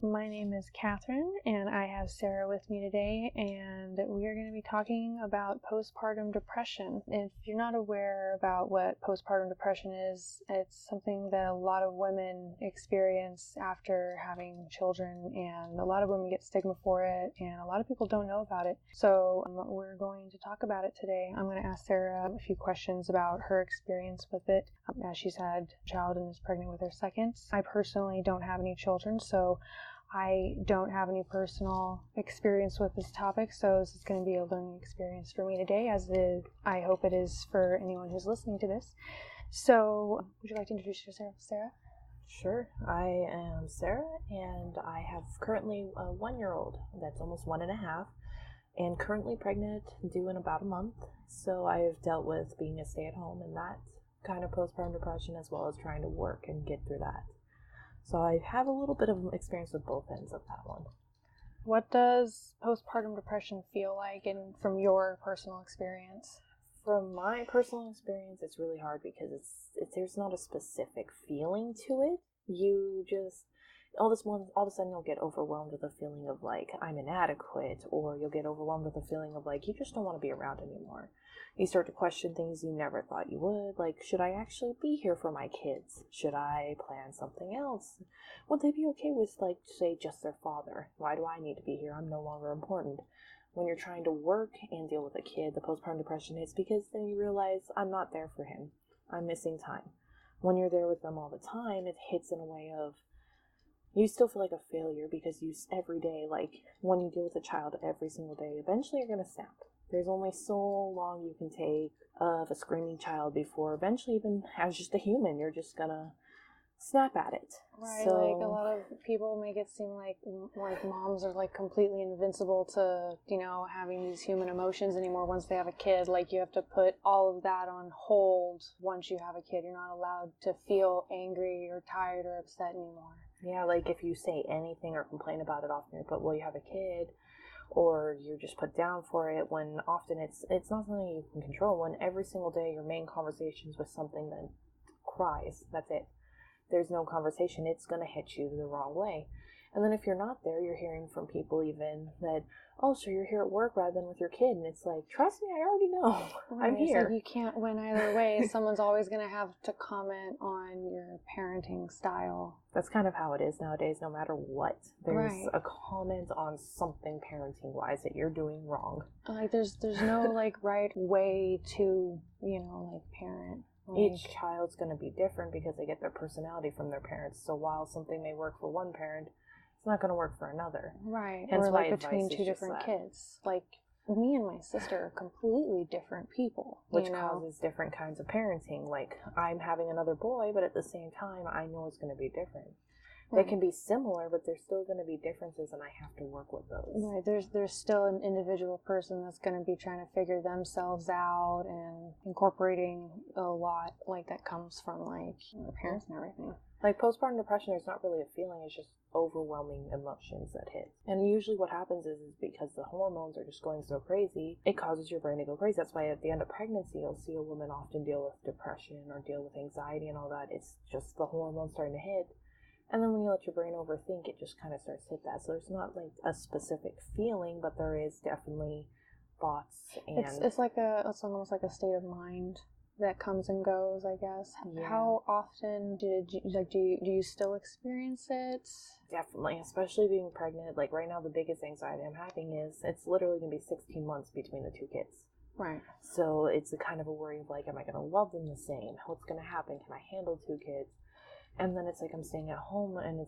My name is Catherine, and I have Sarah with me today, and we are going to be talking about postpartum depression. If you're not aware about what postpartum depression is, it's something that a lot of women experience after having children, and a lot of women get stigma for it, and a lot of people don't know about it. So we're going to talk about it today. I'm going to ask Sarah a few questions about her experience with it, as she's had a child and is pregnant with her second. I personally don't have any children, so I don't have any personal experience with this topic, so this is going to be a learning experience for me today, as I hope it is for anyone who's listening to this. So, would you like to introduce yourself, Sarah? Sure. I am Sarah, and I have currently a 1-year-old that's almost 1.5, and currently pregnant, due in about a month. So I've dealt with being a stay-at-home and that kind of postpartum depression, as well as trying to work and get through that. So I have a little bit of experience with both ends of that one. What does postpartum depression feel like from your personal experience? From my personal experience, it's really hard because there's not a specific feeling to it. You just, all of a sudden you'll get overwhelmed with a feeling of like, I'm inadequate, or you'll get overwhelmed with a feeling of like, you just don't want to be around anymore. You start to question things you never thought you would, like, should I actually be here for my kids? Should I plan something else? Would they be okay with, like, say, just their father? Why do I need to be here? I'm no longer important. When you're trying to work and deal with a kid, the postpartum depression hits because then you realize, I'm not there for him. I'm missing time. When you're there with them all the time, it hits in a way of, you still feel like a failure because you every day, like, when you deal with a child every single day, eventually you're going to snap. There's only so long you can take of a screaming child before eventually, even as just a human, you're just gonna snap at it. Right, so, like a lot of people make it seem like moms are like completely invincible to, having these human emotions anymore once they have a kid. Like you have to put all of that on hold once you have a kid. You're not allowed to feel angry or tired or upset anymore. Yeah, like if you say anything or complain about it often, you're put, well, you have a kid, or you're just put down for it, when often it's not something you can control. When every single day your main conversation is with something that cries, that's it. There's no conversation, it's going to hit you the wrong way. And then if you're not there, you're hearing from people even that, oh, so you're here at work rather than with your kid. And it's like, trust me, I already know. Right, I'm here. It's like you can't win either way. Someone's always going to have to comment on your parenting style. That's kind of how it is nowadays, no matter what. There's right. a comment on something parenting-wise that you're doing wrong. Like, there's no, like, right way to, parent. Each child's going to be different because they get their personality from their parents. So while something may work for one parent, it's not going to work for another. Right. Hence, or like between two different kids. Like me and my sister are completely different people. Which causes different kinds of parenting. Like I'm having another boy, but at the same time, I know it's going to be different. They can be similar, but there's still going to be differences, and I have to work with those. Right. There's still an individual person that's going to be trying to figure themselves out and incorporating a lot like that comes from like parents and everything. Like postpartum depression, there's not really a feeling; it's just overwhelming emotions that hit. And usually, what happens is because the hormones are just going so crazy, it causes your brain to go crazy. That's why at the end of pregnancy, you'll see a woman often deal with depression or deal with anxiety and all that. It's just the hormones starting to hit. And then when you let your brain overthink, it just kind of starts to hit that. So there's not like a specific feeling, but there is definitely thoughts. And it's almost like a state of mind that comes and goes, I guess. Yeah. How often do you still experience it? Definitely, especially being pregnant. Like right now, the biggest anxiety I'm having is it's literally going to be 16 months between the two kids. Right. So it's a kind of a worry of like, am I going to love them the same? What's going to happen? Can I handle 2 kids? And then it's like I'm staying at home, and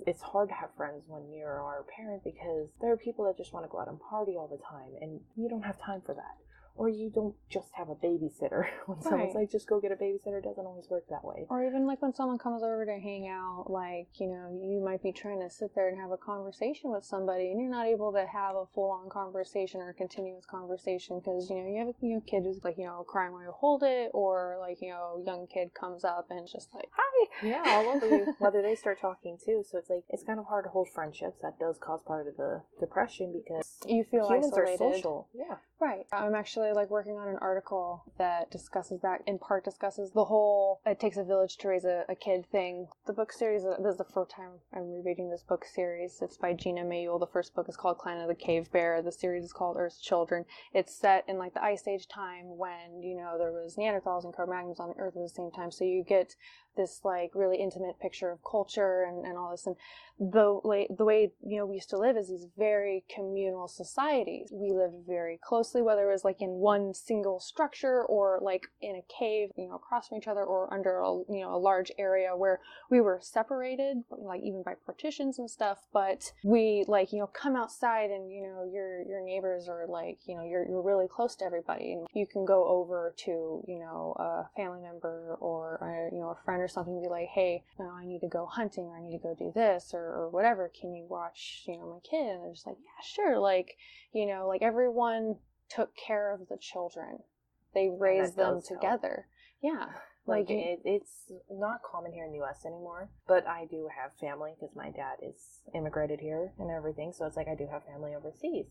it's hard to have friends when you're a parent because there are people that just want to go out and party all the time, and you don't have time for that. Or you don't just have a babysitter. When someone's like, just go get a babysitter, it doesn't always work that way. Or even like when someone comes over to hang out, like, you might be trying to sit there and have a conversation with somebody, and you're not able to have a full-on conversation or a continuous conversation because, you have a kid who's like, crying while you hold it, or like, a young kid comes up and it's just like, hi! Yeah, all over you, whether they start talking too. So it's like, it's kind of hard to hold friendships. That does cause part of the depression because you feel humans isolated. are social. Yeah. Right. I'm actually actually like working on an article that discusses that, in part discusses the whole it takes a village to raise a kid thing. The book series, this is the first time I'm rereading this book series. It's by Gina Mayul. The first book is called Clan of the Cave Bear. The series is called Earth's Children. It's set in like the Ice Age time when, you know, there was Neanderthals and Cro-Magnons on the Earth at the same time. So you get this like really intimate picture of culture and all this. And the way, you know, we used to live is these very communal societies. We lived very closely, whether it was like in one single structure or like in a cave, you know, across from each other, or under a, you know, a large area where we were separated, like even by partitions and stuff. But we like, you know, come outside and, you know, your neighbors are like, you know, you're really close to everybody, and you can go over to, you know, a family member or you know, a friend or something, and be like, hey, you know, I need to go hunting, or I need to go do this, or whatever. Can you watch, you know, my kid? And they're just like, yeah, sure. Like, you know, like everyone took care of the children. They raised them together. Help. Yeah. Like it's not common here in the U.S. anymore, but I do have family because my dad is immigrated here and everything. So it's like I do have family overseas.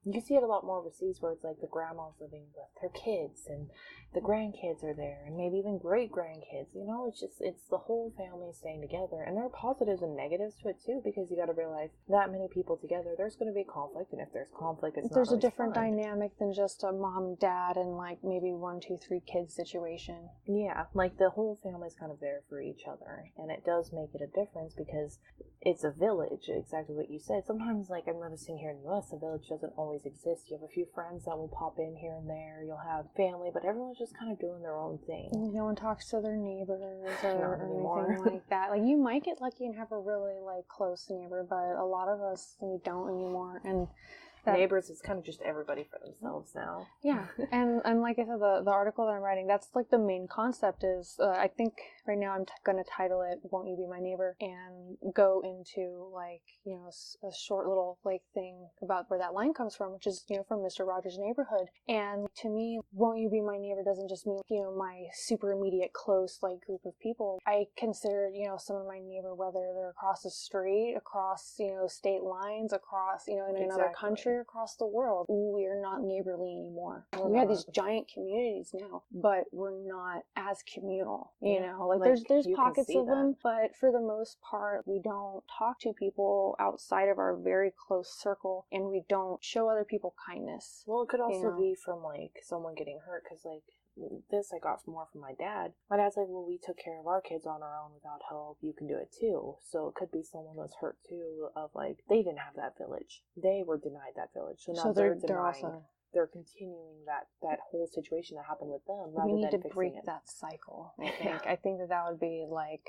You see it a lot more overseas where it's like the grandma's living with her kids and the grandkids are there and maybe even great-grandkids. You know, it's the whole family staying together. And there are positives and negatives to it too, because you got to realize that many people together, there's going to be conflict. And if there's conflict, it's there's not a different fun. dynamic than just a mom, dad, and like maybe 1, 2, 3 kids situation. Yeah, like the whole family's kind of there for each other. And it does make it a difference because it's a village, exactly what you said. Sometimes, like I'm noticing here in the U.S., a village doesn't always exist. You have a few friends that will pop in here and there. You'll have family, but everyone's just kind of doing their own thing. No one talks to their neighbors or anything like that. Like you might get lucky and have a really like close neighbor, but a lot of us, we don't anymore. And neighbors is kind of just everybody for themselves now. Yeah, and like I said, the article that I'm writing, that's like the main concept is, I think right now I'm going to title it "Won't You Be My Neighbor" and go into like, you know, a short little like thing about where that line comes from, which is, you know, from Mr. Rogers' Neighborhood. And to me, "Won't You Be My Neighbor" doesn't just mean, you know, my super immediate close like group of people. I consider, you know, some of my neighbor, whether they're across the street, across, you know, state lines, across, you know, in another country, across the world. We are not neighborly anymore. We have these giant communities now, but we're not as communal, you know, like there's pockets of them, but for the most part, we don't talk to people outside of our very close circle, and we don't show other people kindness. Well, it could also be from like someone getting hurt, because like this I got more from my dad. My dad's like, well, we took care of our kids on our own without help. You can do it too. So it could be someone was hurt too, of like, they didn't have that village. They were denied that village. So now they're denying. They're continuing that whole situation that happened with them. We need to break that cycle, I think. I think that would be like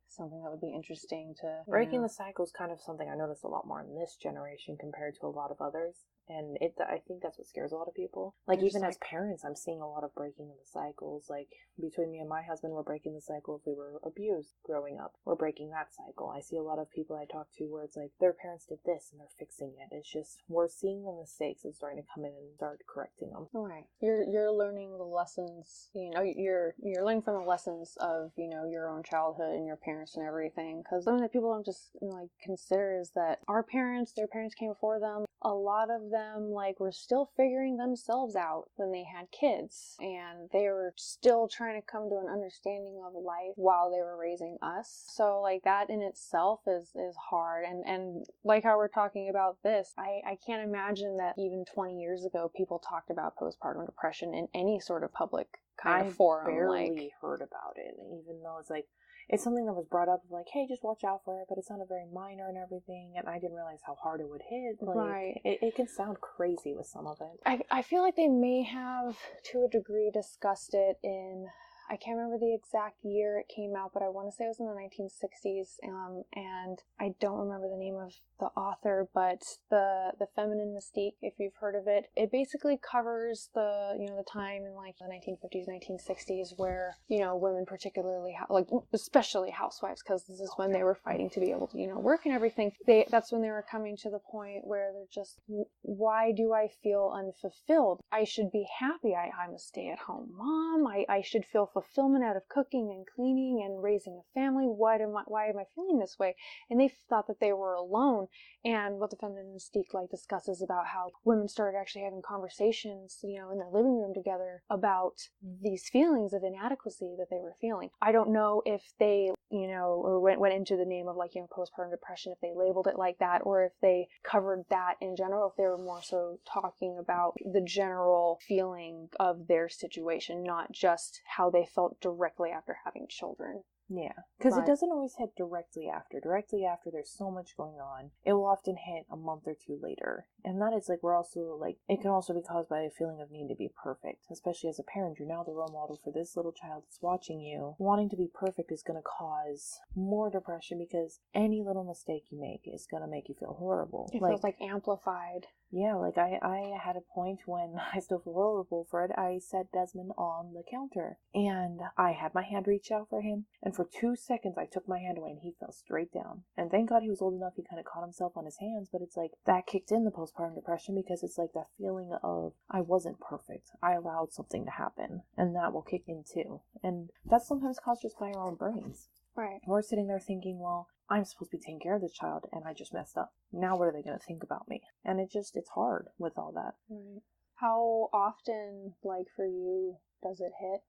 something that would be interesting to... Breaking the cycle is kind of something I noticed a lot more in this generation compared to a lot of others. And I think that's what scares a lot of people. Like, even as parents, I'm seeing a lot of breaking of the cycles. Like, between me and my husband, we're breaking the cycle if we were abused growing up. We're breaking that cycle. I see a lot of people I talk to where it's like, their parents did this and they're fixing it. It's just, we're seeing the mistakes and starting to come in and start correcting them. Right. You're learning the lessons, you know, you're learning from the lessons of, you know, your own childhood and your parents and everything. Because something that people don't just, you know, like consider is that our parents, their parents came before them. A lot of them, like, were still figuring themselves out when they had kids, and they were still trying to come to an understanding of life while they were raising us. So, like, that in itself is hard, and like how we're talking about this, I can't imagine that even 20 years ago people talked about postpartum depression in any sort of public kind of forum. I barely heard about it, even though it's like, it's something that was brought up like, hey, just watch out for it, but it's not a very minor and everything, and I didn't realize how hard it would hit. Like, right. It can sound crazy with some of it. I feel like they may have, to a degree, discussed it in... I can't remember the exact year it came out, but I want to say it was in the 1960s, and I don't remember the name of the author, but the Feminine Mystique, if you've heard of it, it basically covers the, you know, the time in like the 1950s, 1960s where, you know, women particularly, like especially housewives, because this is when they were fighting to be able to, you know, work and everything. That's when they were coming to the point where they're just, why do I feel unfulfilled? I should be happy. I'm a stay-at-home mom. I should feel fulfilled fulfillment out of cooking and cleaning and raising a family. Why am I feeling this way? And they thought that they were alone. And what the feminine mystique like discusses about how women started actually having conversations, in their living room together about these feelings of inadequacy that they were feeling. I don't know if they, or went into the name of postpartum depression, if they labeled it like that, or if they covered that in general, if they were more so talking about the general feeling of their situation, not just how they felt directly after having children. Yeah, because it doesn't always hit directly after. Directly after, there's so much going on. It will often hit a month or two later. And that is we're also it can also be caused by a feeling of needing to be perfect. Especially as a parent, you're now the role model for this little child that's watching you. Wanting to be perfect is going to cause more depression because any little mistake you make is going to make you feel horrible. It feels amplified. Yeah, I had a point when I still feel horrible for it. I set Desmond on the counter and I had my hand reach out for him, and for 2 seconds I took my hand away and he fell straight down. And thank God he was old enough, he kind of caught himself on his hands, but it's that kicked in the postpartum depression because it's that feeling of I wasn't perfect. I allowed something to happen, and that will kick in too. And that's sometimes caused just by our own brains. Right. We're sitting there thinking, well, I'm supposed to be taking care of this child and I just messed up. Now what are they going to think about me? And it's hard with all that. Right. How often, for you, does it hit?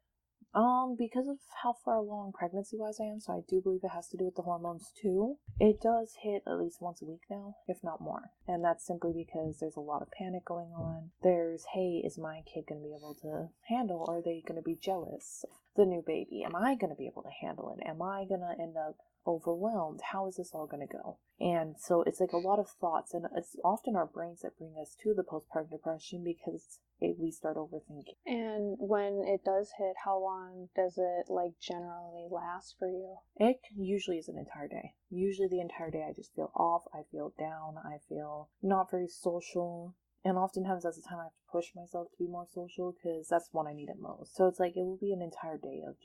Because of how far along pregnancy-wise I am, so I do believe it has to do with the hormones too. It does hit at least once a week now, if not more. And that's simply because there's a lot of panic going on. There's, hey, is my kid going to be able to handle? Are they going to be jealous of the new baby? Am I going to be able to handle it? Am I going to end up overwhelmed? How is this all going to go? And so it's a lot of thoughts, and it's often our brains that bring us to the postpartum depression because we start overthinking. And when it does hit, how long does it generally last for you? It usually is an entire day. Usually the entire day I just feel off, I feel down, I feel not very social. And oftentimes that's the time I have to push myself to be more social because that's when I need it most. So it's it will be an entire day of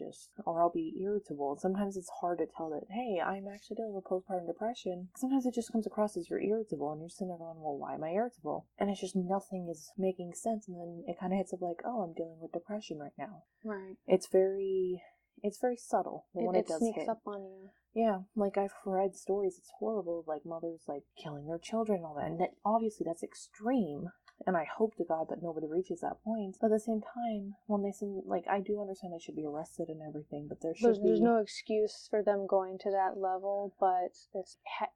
or I'll be irritable. Sometimes it's hard to tell that, hey, I'm actually dealing with postpartum depression. Sometimes it just comes across as you're irritable and you're sitting there going, well, why am I irritable? And it's just nothing is making sense. And then it kind of hits up oh, I'm dealing with depression right now. Right. It's very subtle when it does sneaks hit. up on you. Yeah, I've read stories, it's horrible, mothers, killing their children and all that, and that, obviously, that's extreme, and I hope to God that nobody reaches that point, but at the same time, when they send, I do understand they should be arrested and everything, but there's no excuse for them going to that level, but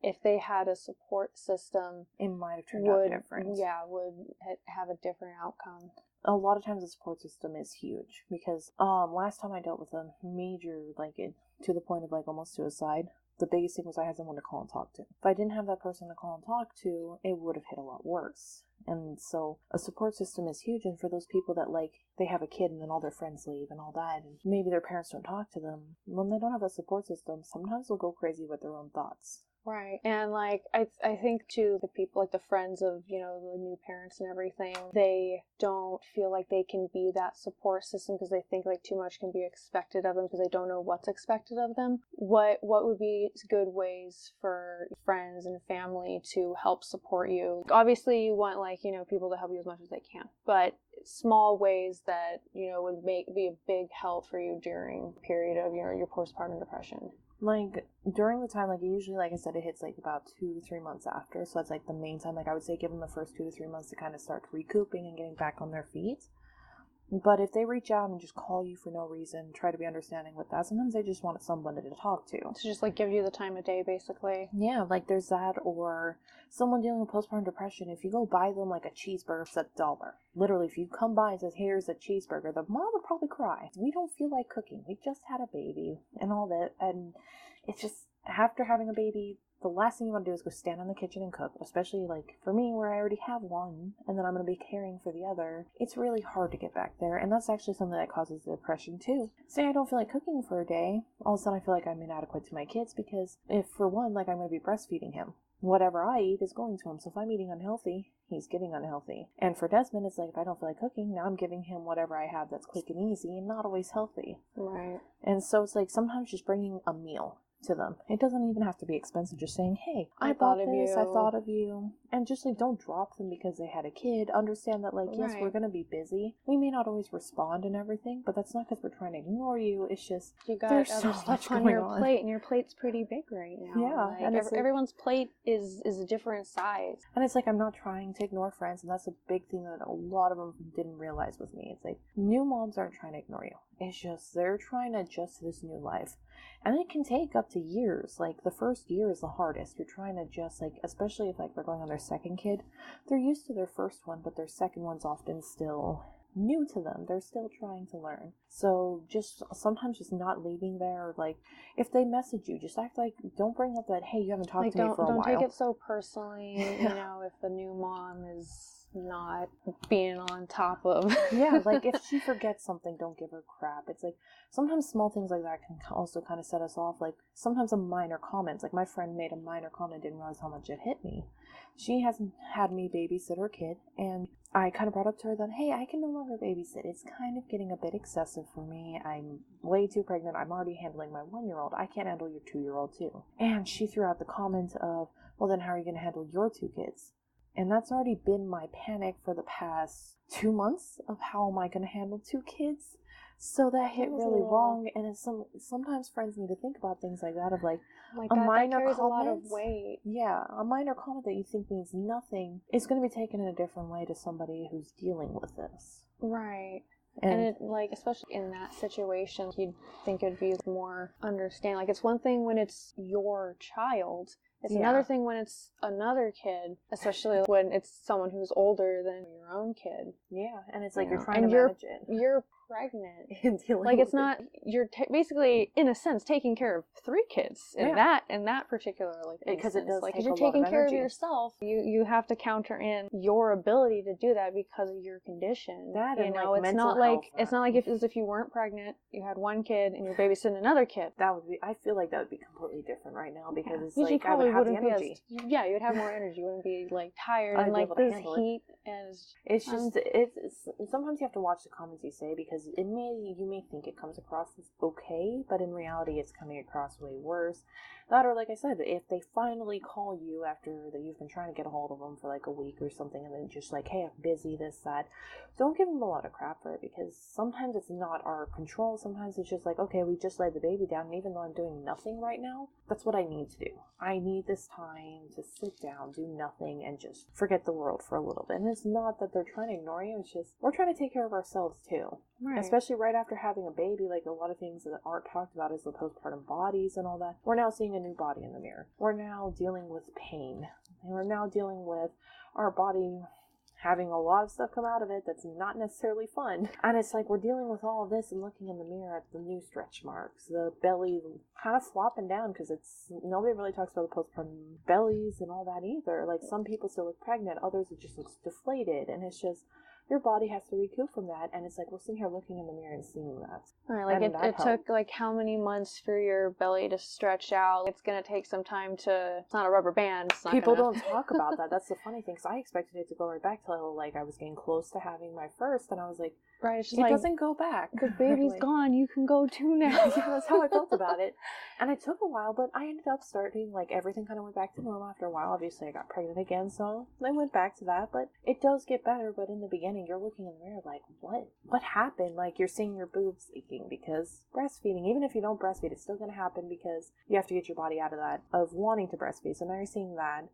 if they had a support system, it might have turned out different. Yeah, would have a different outcome. A lot of times the support system is huge because last time I dealt with a major to the point of almost suicide, the biggest thing was I had someone to call and talk to. If I didn't have that person to call and talk to, it would have hit a lot worse. And so a support system is huge, and for those people that they have a kid and then all their friends leave and all that, and maybe their parents don't talk to them, when they don't have a support system, sometimes they'll go crazy with their own thoughts. Right. And I think too, the people, the friends of, the new parents and everything, they don't feel like they can be that support system because they think too much can be expected of them because they don't know what's expected of them. What would be good ways for friends and family to help support you? Obviously you want people to help you as much as they can, but small ways that, would be a big help for you during the period of your postpartum depression. During the time, usually, I said, it hits, about 2 to 3 months after, so that's, the main time, I would say give them the first 2 to 3 months to kind of start recouping and getting back on their feet. But if they reach out and just call you for no reason, try to be understanding with that, sometimes they just want somebody to talk to. To just, give you the time of day, basically. Yeah, there's that, or someone dealing with postpartum depression, if you go buy them, a cheeseburger, it's $1. Literally, if you come by and says, here's a cheeseburger, the mom would probably cry. We don't feel like cooking. We just had a baby, and all that, and it's just, after having a baby, the last thing you want to do is go stand in the kitchen and cook, especially for me where I already have one and then I'm going to be caring for the other. It's really hard to get back there, and that's actually something that causes depression too. Say I don't feel like cooking for a day, all of a sudden I feel like I'm inadequate to my kids because if for one, I'm going to be breastfeeding him. Whatever I eat is going to him, so if I'm eating unhealthy, he's getting unhealthy. And for Desmond, it's if I don't feel like cooking, now I'm giving him whatever I have that's quick and easy and not always healthy. Right. And so it's sometimes just bringing a meal to them. It doesn't even have to be expensive. Just saying, hey, I thought bought of this, you. I thought of you. And just like, don't drop them because they had a kid. Understand that, like, yes, Right. we're going to be busy. We may not always respond and everything, but that's not because we're trying to ignore you. It's just, you got there's other so stuff much on going your on. plate, and your plate's pretty big right now. Yeah, like, and it's like, everyone's plate is a different size. and it's like, I'm not trying to ignore friends, and that's a big thing that a lot of them didn't realize with me. It's like, new moms aren't trying to ignore you. It's just, they're trying to adjust to this new life. And it can take up to years. Like, the first year is the hardest. You're trying to adjust, like, especially if, like, they're going on their second kid. They're used to their first one, but their second one's often still new to them. They're still trying to learn. So just sometimes just not leaving there. Like, if they message you, just act like, don't bring up that, hey, you haven't talked to me for a while. Don't take it so personally, you know, if a new mom is not being on top of. Yeah, like, if she forgets something, don't give her crap. It's like, sometimes small things like that can also kind of set us off. Like, sometimes a minor comment. Like, my friend made a minor comment, didn't realize how much it hit me. She hasn't had me babysit her kid, and I kind of brought up to her that, hey, I can no longer babysit. It's kind of getting a bit excessive for me. I'm way too pregnant. I'm already handling my 1-year-old. I can't handle your 2-year-old too. And she threw out the comment of, well, then how are you going to handle your 2 kids? And that's already been my panic for the past 2 months of how am I going to handle 2 kids? So that hit really wrong, and it's sometimes friends need to think about things like that, of like a minor carries comment, a lot of weight. Yeah, a minor comment that you think means nothing is going to be taken in a different way to somebody who's dealing with this. Right. And it, like, especially in that situation, you'd think it'd be more understanding. Like, it's one thing when it's your child. It's another thing when it's another kid, especially when it's someone who's older than your own kid. Yeah, and it's like you're trying to manage it. You're pregnant. And dealing like, with it's not, you're basically, in a sense, taking care of 3 kids in that particular, like, because it does like, take you're a lot taking of care energy. of yourself. You have to counter in your ability to do that because of your condition. That, you and know, like it's mental not like health, it's not like if you weren't pregnant, you had 1 kid and you're babysitting another kid. That would be, I feel like that would be completely different right now, because it's Because like I would have the energy. You'd have more energy. You wouldn't be like tired and like this heat. And it's just it's sometimes you have to watch the comments you say, because you may think it comes across as okay, but in reality it's coming across way worse. That, or like I said, if they finally call you after that you've been trying to get a hold of them for like a week or something, and then just like, hey, I'm busy, this, that, don't give them a lot of crap for it, because sometimes it's not our control. Sometimes it's just like, okay, we just laid the baby down, and even though I'm doing nothing right now, that's what I need to do. I need this time to sit down, do nothing, and just forget the world for a little bit. And it's not that they're trying to ignore you, it's just we're trying to take care of ourselves too. Right. Especially right after having a baby, like a lot of things that aren't talked about is the postpartum bodies and all that. We're now seeing a new body in the mirror. We're now dealing with pain. And we're now dealing with our body having a lot of stuff come out of it that's not necessarily fun. And it's like we're dealing with all of this and looking in the mirror at the new stretch marks, the belly kind of flopping down, because nobody really talks about the postpartum bellies and all that either. Like, some people still look pregnant, others it just looks deflated, and it's just your body has to recoup from that. And it's like we're sitting here looking in the mirror and seeing that. Right, like it took like how many months for your belly to stretch out? It's gonna take some time it's not a rubber band. People don't talk about that. That's the funny thing, because I expected it to go right back till like I was getting close to having my first, and I was like, right, it's just it like, doesn't go back. The baby's gone, you can go too now. Yeah, that's how I felt about it. And it took a while, but I ended up starting, like, everything kind of went back to normal after a while. Obviously, I got pregnant again, so I went back to that, but it does get better. But in the beginning, you're looking in the mirror like, what happened? Like, you're seeing your boobs leaking because breastfeeding, even if you don't breastfeed, it's still going to happen, because you have to get your body out of that, of wanting to breastfeed. So now you're seeing that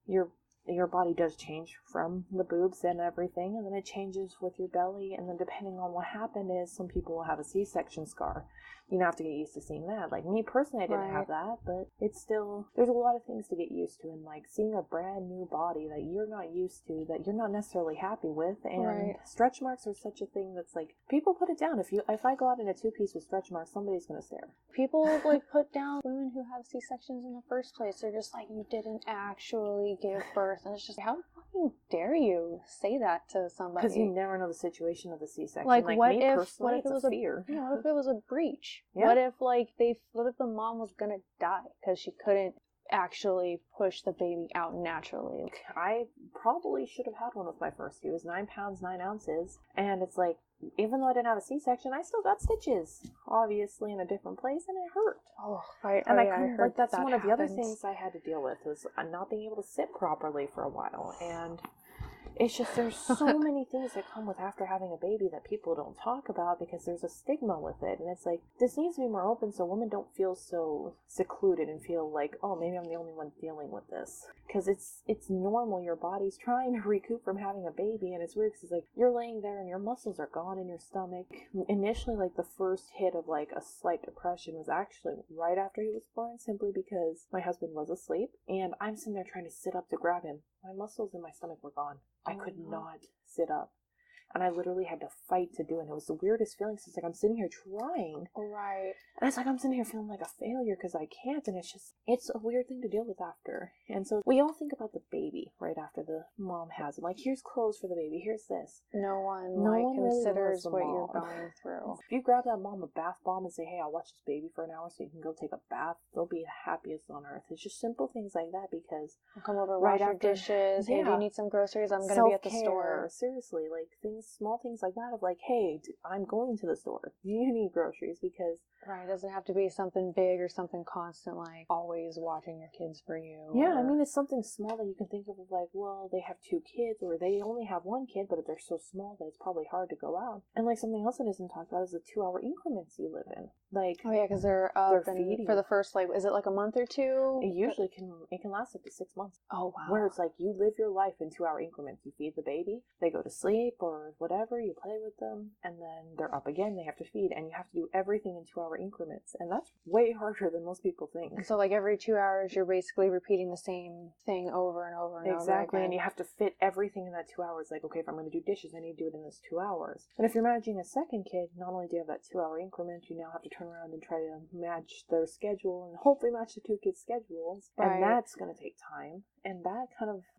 your body does change from the boobs and everything, and then it changes with your belly, and then depending on what happened is some people will have a C-section scar. You have to get used to seeing that. Like, me personally, I didn't have that, but it's still, there's a lot of things to get used to, and like seeing a brand new body that you're not used to, that you're not necessarily happy with, and stretch marks are such a thing that's like, people put it down. If I go out in a 2-piece with stretch marks, somebody's gonna stare. People like put down women who have C-sections in the first place. They're just like, you didn't actually give birth, and it's just, how fucking dare you say that to somebody? Because you never know the situation of the C-section. Like, what if it was fear. What if it was a breach? Yeah. What if the mom was gonna die because she couldn't actually push the baby out naturally. I probably should have had one with my first. He was 9 pounds, 9 ounces. And it's like, even though I didn't have a C-section, I still got stitches, obviously in a different place, and it hurt. I couldn't, like, that's one of the other things I had to deal with, was not being able to sit properly for a while. And it's just, there's so many things that come with after having a baby that people don't talk about because there's a stigma with it. And it's like, this needs to be more open so women don't feel so secluded and feel like, oh, maybe I'm the only one dealing with this. Because it's normal. Your body's trying to recoup from having a baby, and it's weird because, like, you're laying there and your muscles are gone in your stomach. Initially, like, the first hit of, like, a slight depression was actually right after he was born, simply because my husband was asleep, and I'm sitting there trying to sit up to grab him. My muscles in my stomach were gone. I could not sit up. And I literally had to fight to do it. And it was the weirdest feeling. It's like I'm sitting here trying. Right. And it's like I'm sitting here feeling like a failure because I can't. And it's a weird thing to deal with after. And so we all think about the baby right after the mom has it. Like, here's clothes for the baby. Here's this. No one considers what you're going through. If you grab that mom a bath bomb and say, hey, I'll watch this baby for an hour so you can go take a bath, they'll be the happiest on earth. It's just simple things like that because I'll come over, wash your dishes. Hey, do you need some groceries? I'm going to be at the store. Seriously, like small things like that of like, hey, I'm going to the store. Do you need groceries? Because right, it doesn't have to be something big or something constant, like always watching your kids for you. Yeah, I mean, it's something small that you can think of like, well, they have 2 kids or they only have 1 kid, but they're so small that it's probably hard to go out. And like something else that isn't talked about is the 2-hour increments you live in. Like, oh yeah, because they're up and for the first, like, is it like a month or 2? It usually can last up to 6 months. Oh wow. Where it's like you live your life in 2-hour increments. You feed the baby, they go to sleep or whatever, you play with them, and then they're up again, they have to feed, and you have to do everything in 2-hour increments. And that's way harder than most people think. So like every 2 hours you're basically repeating the same thing over and over and over again. Exactly, and you have to fit everything in that 2 hours. Like, okay, if I'm going to do dishes, I need to do it in this 2 hours. And if you're managing a second kid, not only do you have that 2-hour increment, you now have to turn around and try to match their schedule and hopefully match the 2 kids' schedules. Right. And that's going to take time. And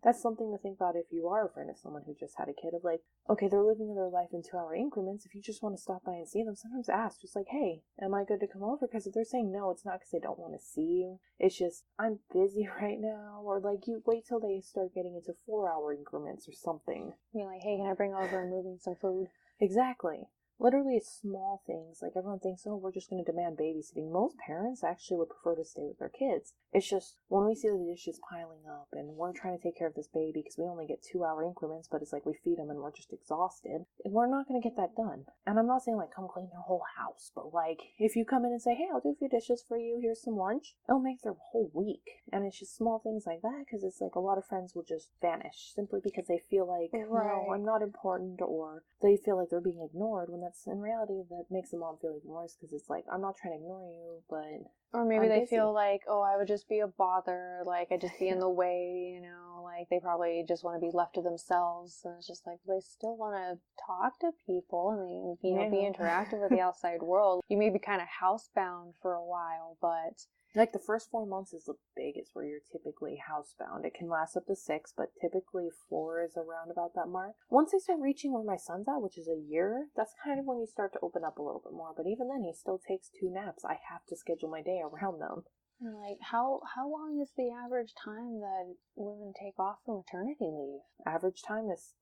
that's something to think about if you are a friend of someone who just had a kid, of like, okay, they're living their life in 2-hour increments. If you just want to stop by and see them, sometimes ask, just like, hey, am I good to come over? Because if they're saying no, it's not because they don't want to see you. It's just, I'm busy right now. Or like, you wait till they start getting into 4-hour increments or something. You're like, hey, can I bring over and move in some food? Exactly. Literally, it's small things. Like, everyone thinks, oh, we're just going to demand babysitting. Most parents actually would prefer to stay with their kids. It's just, when we see the dishes piling up and we're trying to take care of this baby because we only get 2-hour increments, but it's like we feed them and we're just exhausted, we're not going to get that done. And I'm not saying, like, come clean their whole house, but, like, if you come in and say, hey, I'll do a few dishes for you, here's some lunch, it'll make their whole week. And it's just small things like that, because it's like a lot of friends will just vanish simply because they feel like, no, I'm not important, or they feel like they're being ignored, when that's in reality that makes the mom feel even worse, because it's like, I'm not trying to ignore you, but or maybe they feel like, oh, I would just be a bother, like I'd just be in the way, you know, like they probably just want to be left to themselves. And it's just like, they still want to talk to people and they, you know, be interactive with the outside world. You may be kind of housebound for a while, but like the first 4 months is the biggest, where you're typically housebound. It can last up to 6, but typically 4 is around about that mark. Once they start reaching where my son's at, which is a year, that's kind of when you start to open up a little bit more. But even then, he still takes 2 naps. I have to schedule my day around them. Like, how long is the average time that women take off for maternity leave? Average time is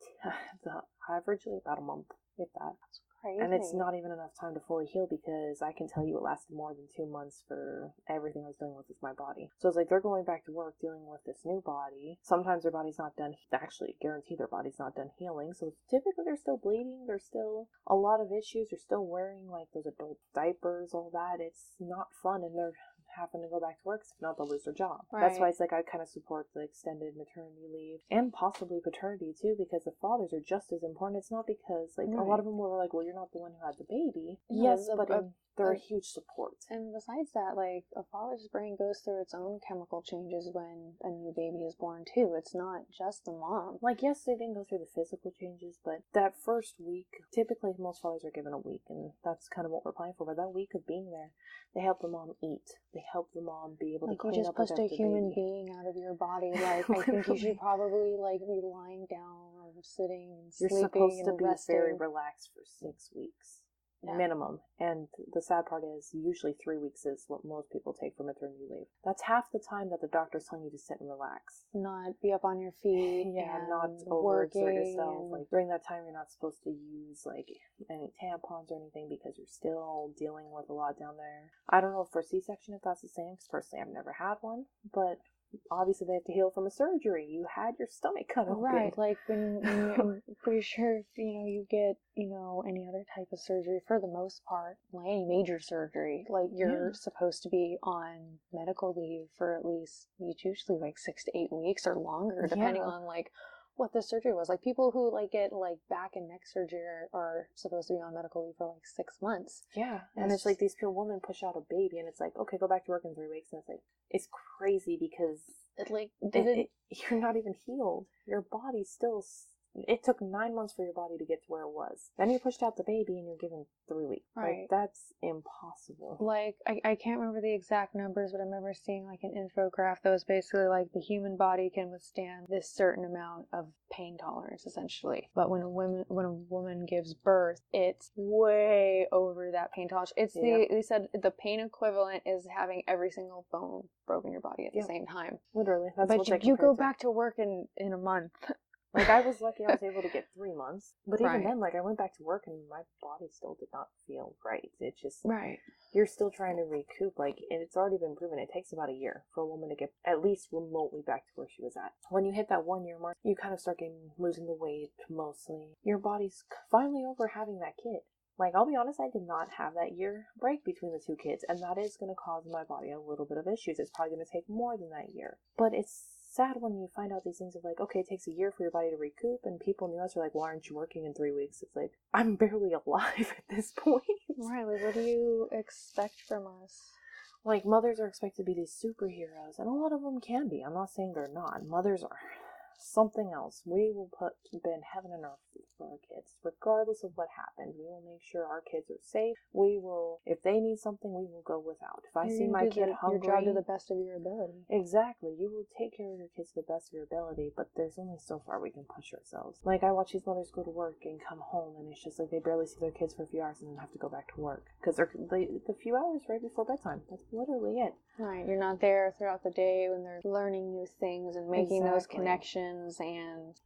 averagely about a month, if that. That's crazy. And it's not even enough time to fully heal, because I can tell you it lasted more than 2 months for everything I was dealing with my body. So it's like they're going back to work dealing with this new body. Sometimes their body's not done, actually guarantee their body's not done healing. So typically they're still bleeding. There's still a lot of issues. They're still wearing like those adult diapers, all that. It's not fun, and they're having to go back to work, if not they'll lose their job. Right. That's why it's like I kind of support the extended maternity leave and possibly paternity too, because the fathers are just as important. It's not because like a lot of them were like, well, you're not the one who had the baby. No, yes, but they're a huge support. And besides that, like, a father's brain goes through its own chemical changes when a new baby is born too. It's not just the mom. Like, yes, they didn't go through the physical changes, but that first week, typically most fathers are given a week, and that's kind of what we're applying for. But that week of being there, they help the mom eat. They help the mom be able to clean up. You just pushed a human being out of your body. Like, I think you should probably like be lying down or sitting and sleeping and resting. You're supposed to be very relaxed for 6 weeks. minimum. And the sad part is usually 3 weeks is what most people take for maternity leave. That's half the time that the doctor's telling you to sit and relax. Not be up on your feet. Yeah, and not overexert yourself. Like during that time, you're not supposed to use like any tampons or anything because you're still dealing with a lot down there. I don't know for C-section if that's the same, because personally I've never had one, but obviously they have to heal from a surgery. You had your stomach cut open. Right, like when I'm pretty sure if, you get, any other type of surgery, for the most part, like any major surgery, like you're supposed to be on medical leave for at least, it's usually like 6 to 8 weeks or longer, depending on like what the surgery was. Like people who like get like back and neck surgery are supposed to be on medical leave for like 6 months. Yeah, and it's like these women push out a baby and it's like, okay, go back to work in 3 weeks, and it's like, it's crazy because you're not even healed. Your body's still, it took 9 months for your body to get to where it was. Then you pushed out the baby and you're given 3 weeks. Right. Like, that's impossible. Like, I can't remember the exact numbers, but I remember seeing like an infograph that was basically like the human body can withstand this certain amount of pain tolerance, essentially. But when a woman gives birth, it's way over that pain tolerance. It's they said the pain equivalent is having every single bone broken in your body at the same time. Literally. That's but what you go back to work in a month. Like, I was lucky I was able to get 3 months. But even then, like, I went back to work and my body still did not feel right. It's just, you're still trying to recoup. Like, and it's already been proven. It takes about a year for a woman to get at least remotely back to where she was at. When you hit that 1 year mark, you kind of start losing the weight, mostly. Your body's finally over having that kid. Like, I'll be honest, I did not have that year break between the 2 kids, and that is going to cause my body a little bit of issues. It's probably going to take more than that year. But it's sad when you find out these things of like, okay, it takes a year for your body to recoup, and people in the US are like, why aren't you working in 3 weeks? It's like, I'm barely alive at this point. Right, like, what do you expect from us? Like, mothers are expected to be these superheroes, and a lot of them can be. I'm not saying they're not. Mothers are something else. We will keep in heaven and earth for our kids, regardless of what happens. We will make sure our kids are safe. We will, if they need something, we will go without. If I see my kid hungry, your job to the best of your ability. Exactly. You will take care of your kids to the best of your ability, but there's only so far we can push ourselves. Like, I watch these mothers go to work and come home, and it's just like they barely see their kids for a few hours and then have to go back to work because they're the few hours right before bedtime. That's literally it. Right. You're not there throughout the day when they're learning new things and making those connections, and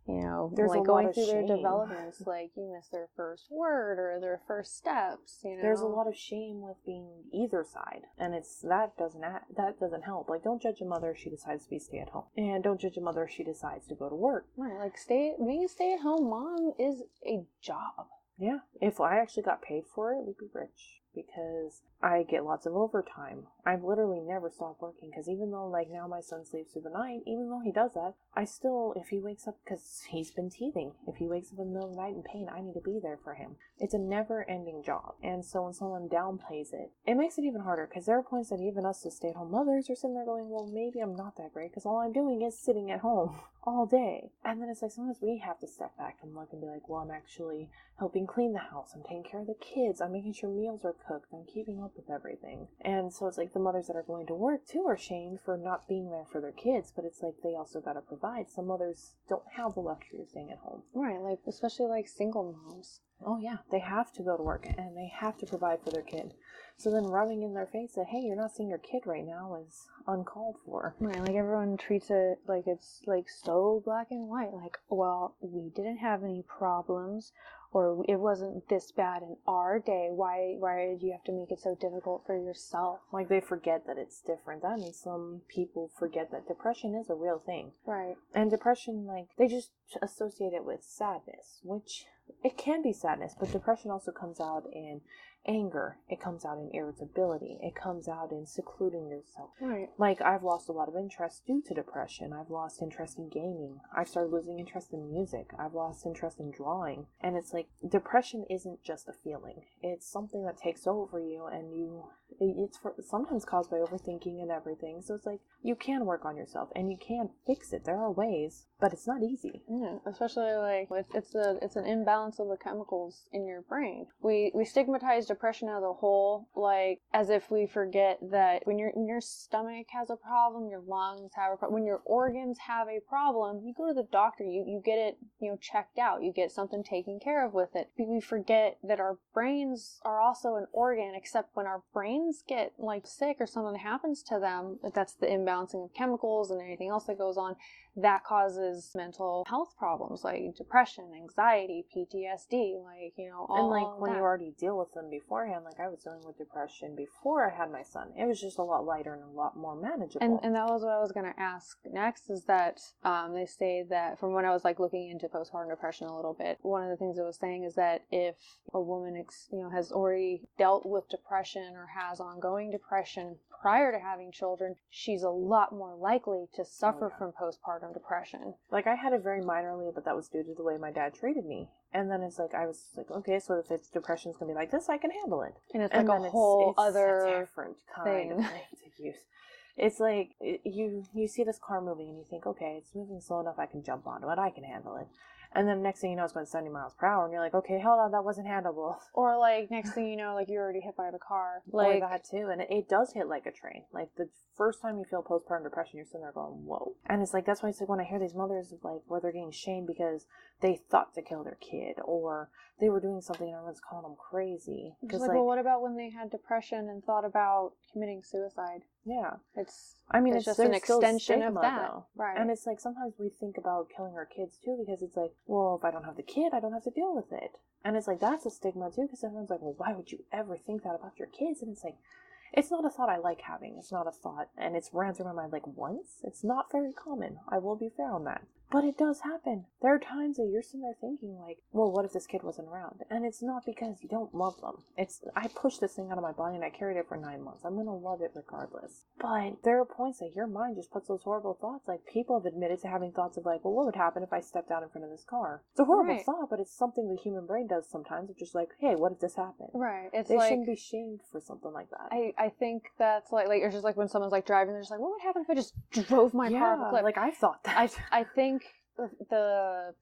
there's like going through their shame. developments. Like, you miss their first word or their first steps. There's a lot of shame with being either side, and that doesn't help. Like, don't judge a mother if she decides to be stay at home, and don't judge a mother if she decides to go to work. Right. Like, being a stay at home mom is a job. Yeah. If I actually got paid for it, we'd be rich. Because I get lots of overtime. I've literally never stopped working, because even though, like, now my son sleeps through the night, even though he does that, I still, if he wakes up, because he's been teething, if he wakes up in the middle of the night in pain, I need to be there for him. It's a never-ending job. And so when someone downplays it, it makes it even harder, because there are points that even us as stay-at-home mothers are sitting there going, well, maybe I'm not that great, because all I'm doing is sitting at home all day. And then it's like, sometimes we have to step back and look and be like, well, I'm actually helping clean the house, I'm taking care of the kids, I'm making sure meals are cooked, I'm keeping up with everything. And so it's like the mothers that are going to work too are shamed for not being there for their kids, but it's like they also got to provide. Some mothers don't have the luxury of staying at home. Right, like, especially like single moms. Oh yeah, they have to go to work and they have to provide for their kid. So then rubbing in their face that, hey, you're not seeing your kid right now is uncalled for. Right, like, everyone treats it like it's like so black and white. Like, well, we didn't have any problems, or it wasn't this bad in our day. Why did you have to make it so difficult for yourself? Like, they forget that it's different. That means some people forget that depression is a real thing. Right. And depression, like, they just associate it with sadness, which it can be sadness, but depression also comes out in anger. It comes out in irritability. It comes out in secluding yourself. Right. Like, I've lost a lot of interest due to depression. I've lost interest in gaming. I've started losing interest in music. I've lost interest in drawing. And it's like, depression isn't just a feeling. It's something that takes over you, and It's sometimes caused by overthinking and everything. So it's like, you can work on yourself and you can fix it. There are ways, but it's not easy. Yeah, especially like it's an imbalance of the chemicals in your brain. We stigmatize depression as a whole, like as if we forget that when your stomach has a problem, your lungs have a problem, when your organs have a problem, you go to the doctor, you get it, checked out, you get something taken care of with it. We forget that our brains are also an organ, except when our brains get like sick or something happens to them, that's the imbalancing of chemicals and anything else that goes on, that causes mental health problems like depression, anxiety, PTSD, like, all and like when that. you already deal with them beforehand, like I was dealing with depression before I had my son. It was just a lot lighter and a lot more manageable. And that was what I was going to ask next, is that they say that from when I was like looking into postpartum depression a little bit, one of the things it was saying is that if a woman has already dealt with depression or has ongoing depression prior to having children, she's a lot more likely to suffer from postpartum depression. Like I had it very minorly, but that was due to the way my dad treated me. And then it's like, I was like, okay, so if it's depression's going to be like this, I can handle it. And it's like a whole other a different kind of thing to use. It's like, you see this car moving and you think, okay, it's moving slow enough, I can jump onto it, I can handle it. And then next thing you know, it's going 70 miles per hour, and you're like, okay, hold on, that wasn't handleable. Or like next thing you know, like you're already hit by the car. Like that too, and it does hit like a train. Like the first time you feel postpartum depression, you're sitting there going, whoa. And it's like, that's why it's like when I hear these mothers like where they're getting shamed because they thought to kill their kid, or they were doing something and everyone's calling them crazy. Because like, well, what about when they had depression and thought about committing suicide? Yeah, it's just an extension stigma, of that, though. right? And it's like sometimes we think about killing our kids too, because it's like, well, if I don't have the kid, I don't have to deal with it. And it's like, that's a stigma too, because everyone's like, well, why would you ever think that about your kids? And it's like, it's not a thought I like having. It's not a thought, and it's ran through my mind like once. It's not very common. I will be fair on that. But it does happen. There are times that you're sitting there thinking like, well, what if this kid wasn't around? And it's not because you don't love them. I pushed this thing out of my body and I carried it for 9 months. I'm going to love it regardless. But there are points that your mind just puts those horrible thoughts. Like people have admitted to having thoughts of like, well, what would happen if I stepped out in front of this car? It's a horrible thought, but it's something the human brain does sometimes. It's just like, hey, what if this happened? Right. They shouldn't be shamed for something like that. I think that's like it's just like when someone's like driving, they're just like, what would happen if I just drove my car off a cliff? Like I thought that. I think the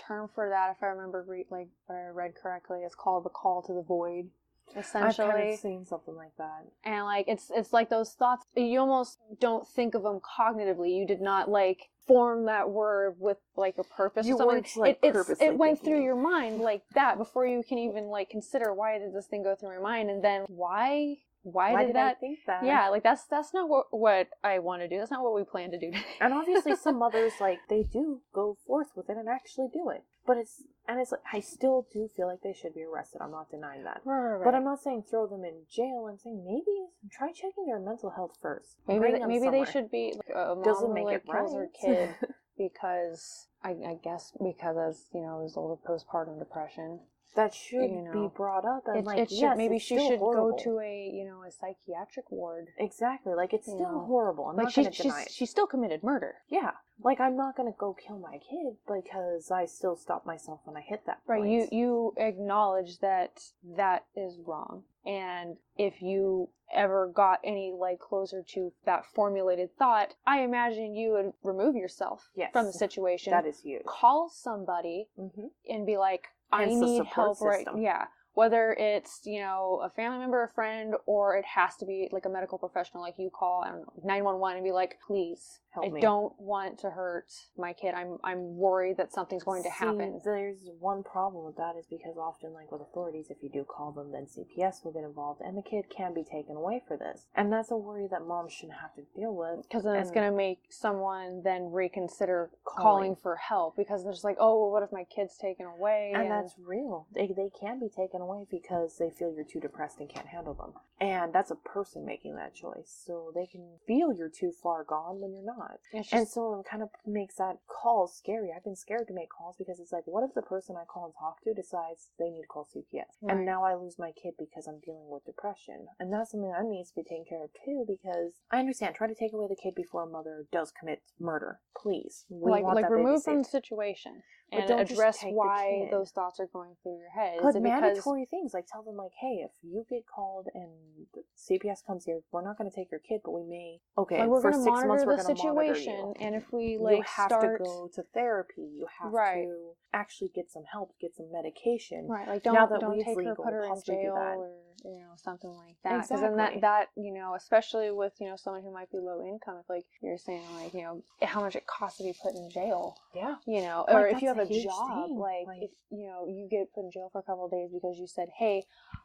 term for that, if I remember read correctly, is called the call to the void. Essentially, I've kind of seen something like that. And like it's like those thoughts, you almost don't think of them cognitively. You did not like form that word with like a purpose or something. It went through your mind like that before you can even like consider, why did this thing go through my mind, and then why did I think that? Yeah, like that's not what I want to do. That's not what we plan to do today. And obviously some mothers, like, they do go forth with it and actually do it. But it's like, I still do feel like they should be arrested. I'm not denying that. Right. But I'm not saying throw them in jail. I'm saying maybe try checking their mental health first. Maybe they should be like a mom doesn't who make like it kills right. her kid because I guess because as a result of postpartum depression. That should be brought up, and maybe she should go to a psychiatric ward. Exactly, like it's still horrible. I'm not going to deny it. She still committed murder. Yeah, like I'm not going to go kill my kid because I still stop myself when I hit that point. Right, you acknowledge that is wrong, and if you ever got any like closer to that formulated thought, I imagine you would remove yourself from the situation. That is huge. Call somebody and be like, I need help right. Yeah. Whether it's, a family member, a friend, or it has to be like a medical professional, like you call, 911 and be like, please, help me. I don't want to hurt my kid. I'm worried that something's going to happen. There's one problem with that is because often, like with authorities, if you do call them, then CPS will get involved and the kid can be taken away for this. And that's a worry that moms shouldn't have to deal with. Because then it's going to make someone then reconsider calling for help, because they're just like, oh, well, what if my kid's taken away? And that's real. They can be taken away because they feel you're too depressed and can't handle them. And that's a person making that choice. So they can feel you're too far gone when you're not. And so it kind of makes that call scary. I've been scared to make calls because it's like, what if the person I call and talk to decides they need to call CPS? Right. And now I lose my kid because I'm dealing with depression. And that's something that needs to be taken care of too, because I understand, try to take away the kid before a mother does commit murder. Please. We want that remove from the situation. And address why those thoughts are going through your head. Put mandatory mandatory things. Like, tell them, like, hey, if you get called and CPS comes here, we're not going to take your kid, but we may, okay, like, we're for going to 6 months, monitor we're the going to monitor situation, you. and if we, you have to go to therapy. You have to actually get some help, get some medication. Right, like, now that don't take her, legal, put her in jail, or, something like that. Because then that, especially with, someone who might be low income, if, like, you're saying, like, how much it costs to be put in jail. Yeah. Or if you have a job, like, if, you get put in jail for a couple of days because you said, hey,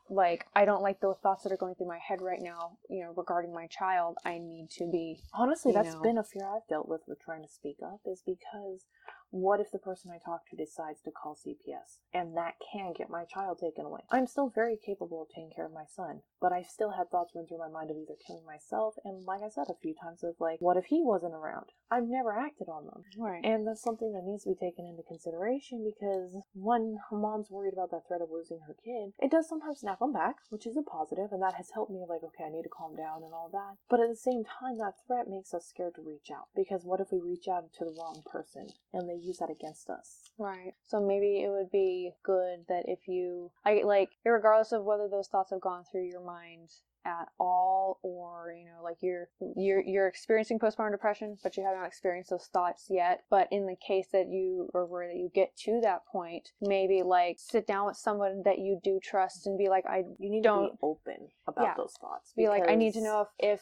like, I don't like those thoughts that are going through my head right now, regarding my child. I need to be... Honestly, that's been a fear I've dealt with trying to speak up, is because what if the person I talk to decides to call CPS, and that can get my child taken away? I'm still very capable of taking care of my son, but I still had thoughts run through my mind of either killing myself, and like I said a few times, of like, what if he wasn't around? I've never acted on them. Right. And that's something that needs to be taken into consideration, because when a mom's worried about that threat of losing her kid, it does sometimes snap them back, which is a positive, and that has helped me, like, okay, I need to calm down and all that. But at the same time, that threat makes us scared to reach out, because what if we reach out to the wrong person and they use that against us? Right. So maybe it would be good that if you, regardless of whether those thoughts have gone through your mind at all, or like you're experiencing postpartum depression, but you haven't experienced those thoughts yet, but in the case that you get to that point, maybe, like, sit down with someone that you do trust and be like, you need to be open about those thoughts. Be like, I need to know if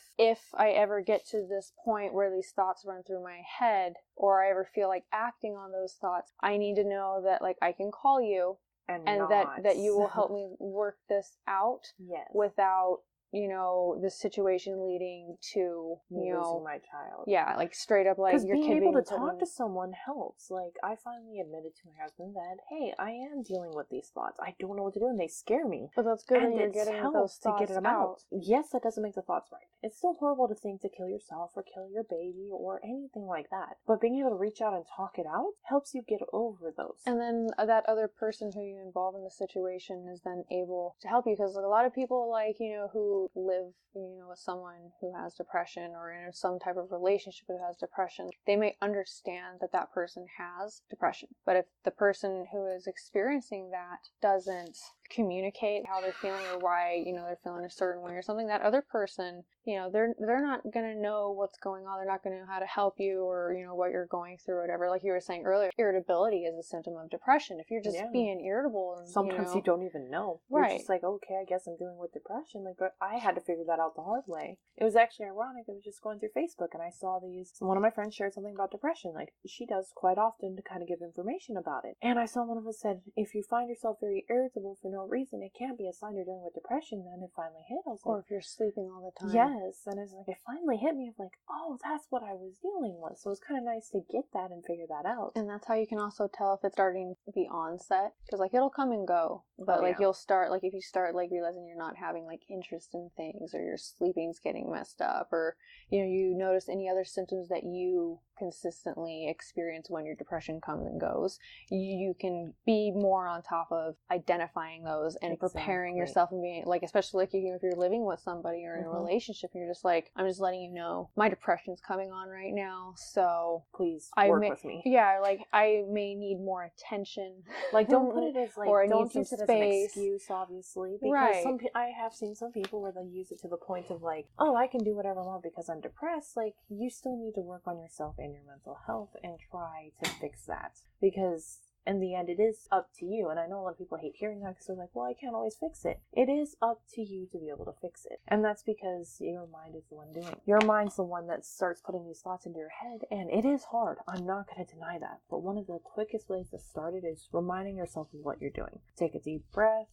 I ever get to this point where these thoughts run through my head, or I ever feel like acting on those thoughts, I need to know that, like, I can call you and that you will help me work this out. Yes. Without the situation leading to, losing my child. Yeah, like, straight up, like, your being kid able to talk to someone helps. Like, I finally admitted to my husband that, hey, I am dealing with these thoughts. I don't know what to do, and they scare me. But that's good, and you're getting those thoughts to get them out. Yes, that doesn't make the thoughts right. It's still horrible to think to kill yourself or kill your baby or anything like that. But being able to reach out and talk it out helps you get over those. And then that other person who you involve in the situation is then able to help you, because, like, a lot of people, like, who live, with someone who has depression, or in some type of relationship who has depression, they may understand that person has depression. But if the person who is experiencing that doesn't communicate how they're feeling, or why, they're feeling a certain way or something, that other person, they're not going to know what's going on. They're not going to know how to help you, or, what you're going through, or whatever. Like you were saying earlier, irritability is a symptom of depression. If you're just being irritable, and sometimes you don't even know. Right. You're just like, okay, I guess I'm dealing with depression. Like, but I had to figure that out the hard way. It was actually ironic. I was just going through Facebook, and I saw one of my friends shared something about depression. Like, she does quite often to kind of give information about it. And I saw one of us said, if you find yourself very irritable for no reason, it can't be a sign you're dealing with depression. Then it finally hit. I was like, or if you're sleeping all the time. Yes. And it's like, it finally hit me of like, oh, that's what I was dealing with. So it was kind of nice to get that and figure that out. And that's how you can also tell if it's starting to be onset, because, like, it'll come and go, but you'll start, like, if you start, like, realizing you're not having, like, interest in things, or your sleeping's getting messed up, or you notice any other symptoms that you consistently experience when your depression comes and goes, you can be more on top of identifying those and preparing yourself, and being like, especially like if you're living with somebody or in a relationship, and you're just like, I'm just letting you know my depression's coming on right now, so please work with me. Yeah, like, I may need more attention. Like, don't put it as like, or don't use it as an excuse, obviously, because I have seen some people where they'll use it to the point of like, oh, I can do whatever I want because I'm depressed. Like, you still need to work on yourself and your mental health and try to fix that, because in the end, it is up to you. And I know a lot of people hate hearing that because they're like, well, I can't always fix it. It is up to you to be able to fix it. And that's because your mind is the one doing it. Your mind's the one that starts putting these thoughts into your head. And it is hard. I'm not going to deny that. But one of the quickest ways to start it is reminding yourself of what you're doing. Take a deep breath.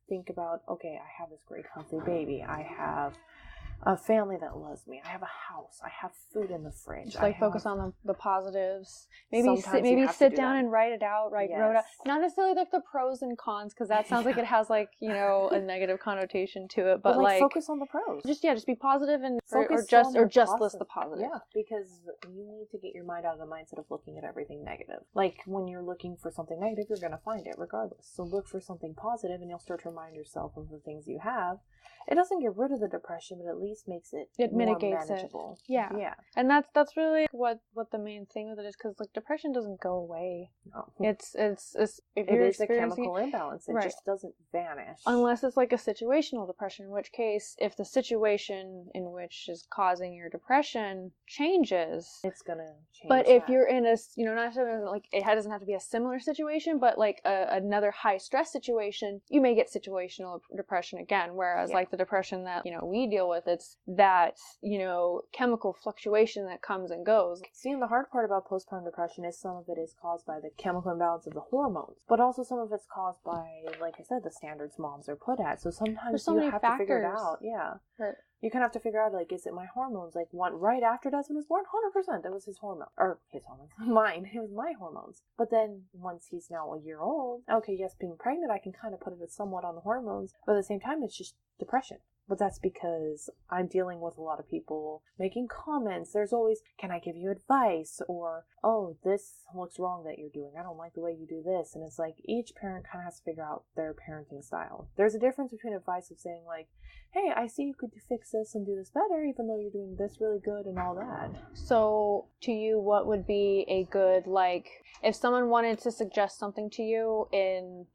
Think about, okay, I have this great healthy baby. I have a family that loves me. I have a house. I have food in the fridge. Just like focus on the positives. Maybe sit down and write it out. Write it out. Not necessarily like the pros and cons, because that sounds like it has like, a negative connotation to it. But like focus on the pros. Just be positive and or just list the positives. Yeah, because you need to get your mind out of the mindset of looking at everything negative. Like when you're looking for something negative, you're gonna find it regardless. So look for something positive, and you'll start to remind yourself of the things you have. It doesn't get rid of the depression, but at least least makes it mitigates more manageable. it. Yeah. And that's really what the main thing with it is, because like depression doesn't go away. No. It's if it you're is a experiencing chemical imbalance. It just doesn't vanish. Unless it's like a situational depression, in which case, if the situation in which is causing your depression changes, it's gonna change. But if you're in a, not necessarily like, it doesn't have to be a similar situation, but like another high stress situation, you may get situational depression again. Whereas like the depression that, we deal with, it's that, chemical fluctuation that comes and goes. See, the hard part about postpartum depression is some of it is caused by the chemical imbalance of the hormones, but also some of it's caused by, like I said, the standards moms are put at. So sometimes you have to figure it out. Yeah. Right. You kind of have to figure out, like, is it my hormones? Like, right after Desmond was born, 100%, it was his hormone. Or his hormones. Mine. It was my hormones. But then, once he's now a year old, okay, yes, being pregnant, I can kind of put it somewhat on the hormones. But at the same time, it's just depression. But that's because I'm dealing with a lot of people making comments. There's always, can I give you advice? Or, oh, this looks wrong that you're doing. I don't like the way you do this. And it's like, each parent kind of has to figure out their parenting style. There's a difference between advice of saying, like, hey, I see you could fix this and do this better, even though you're doing this really good and all that. So, to you, what would be a good, like, if someone wanted to suggest something to you in,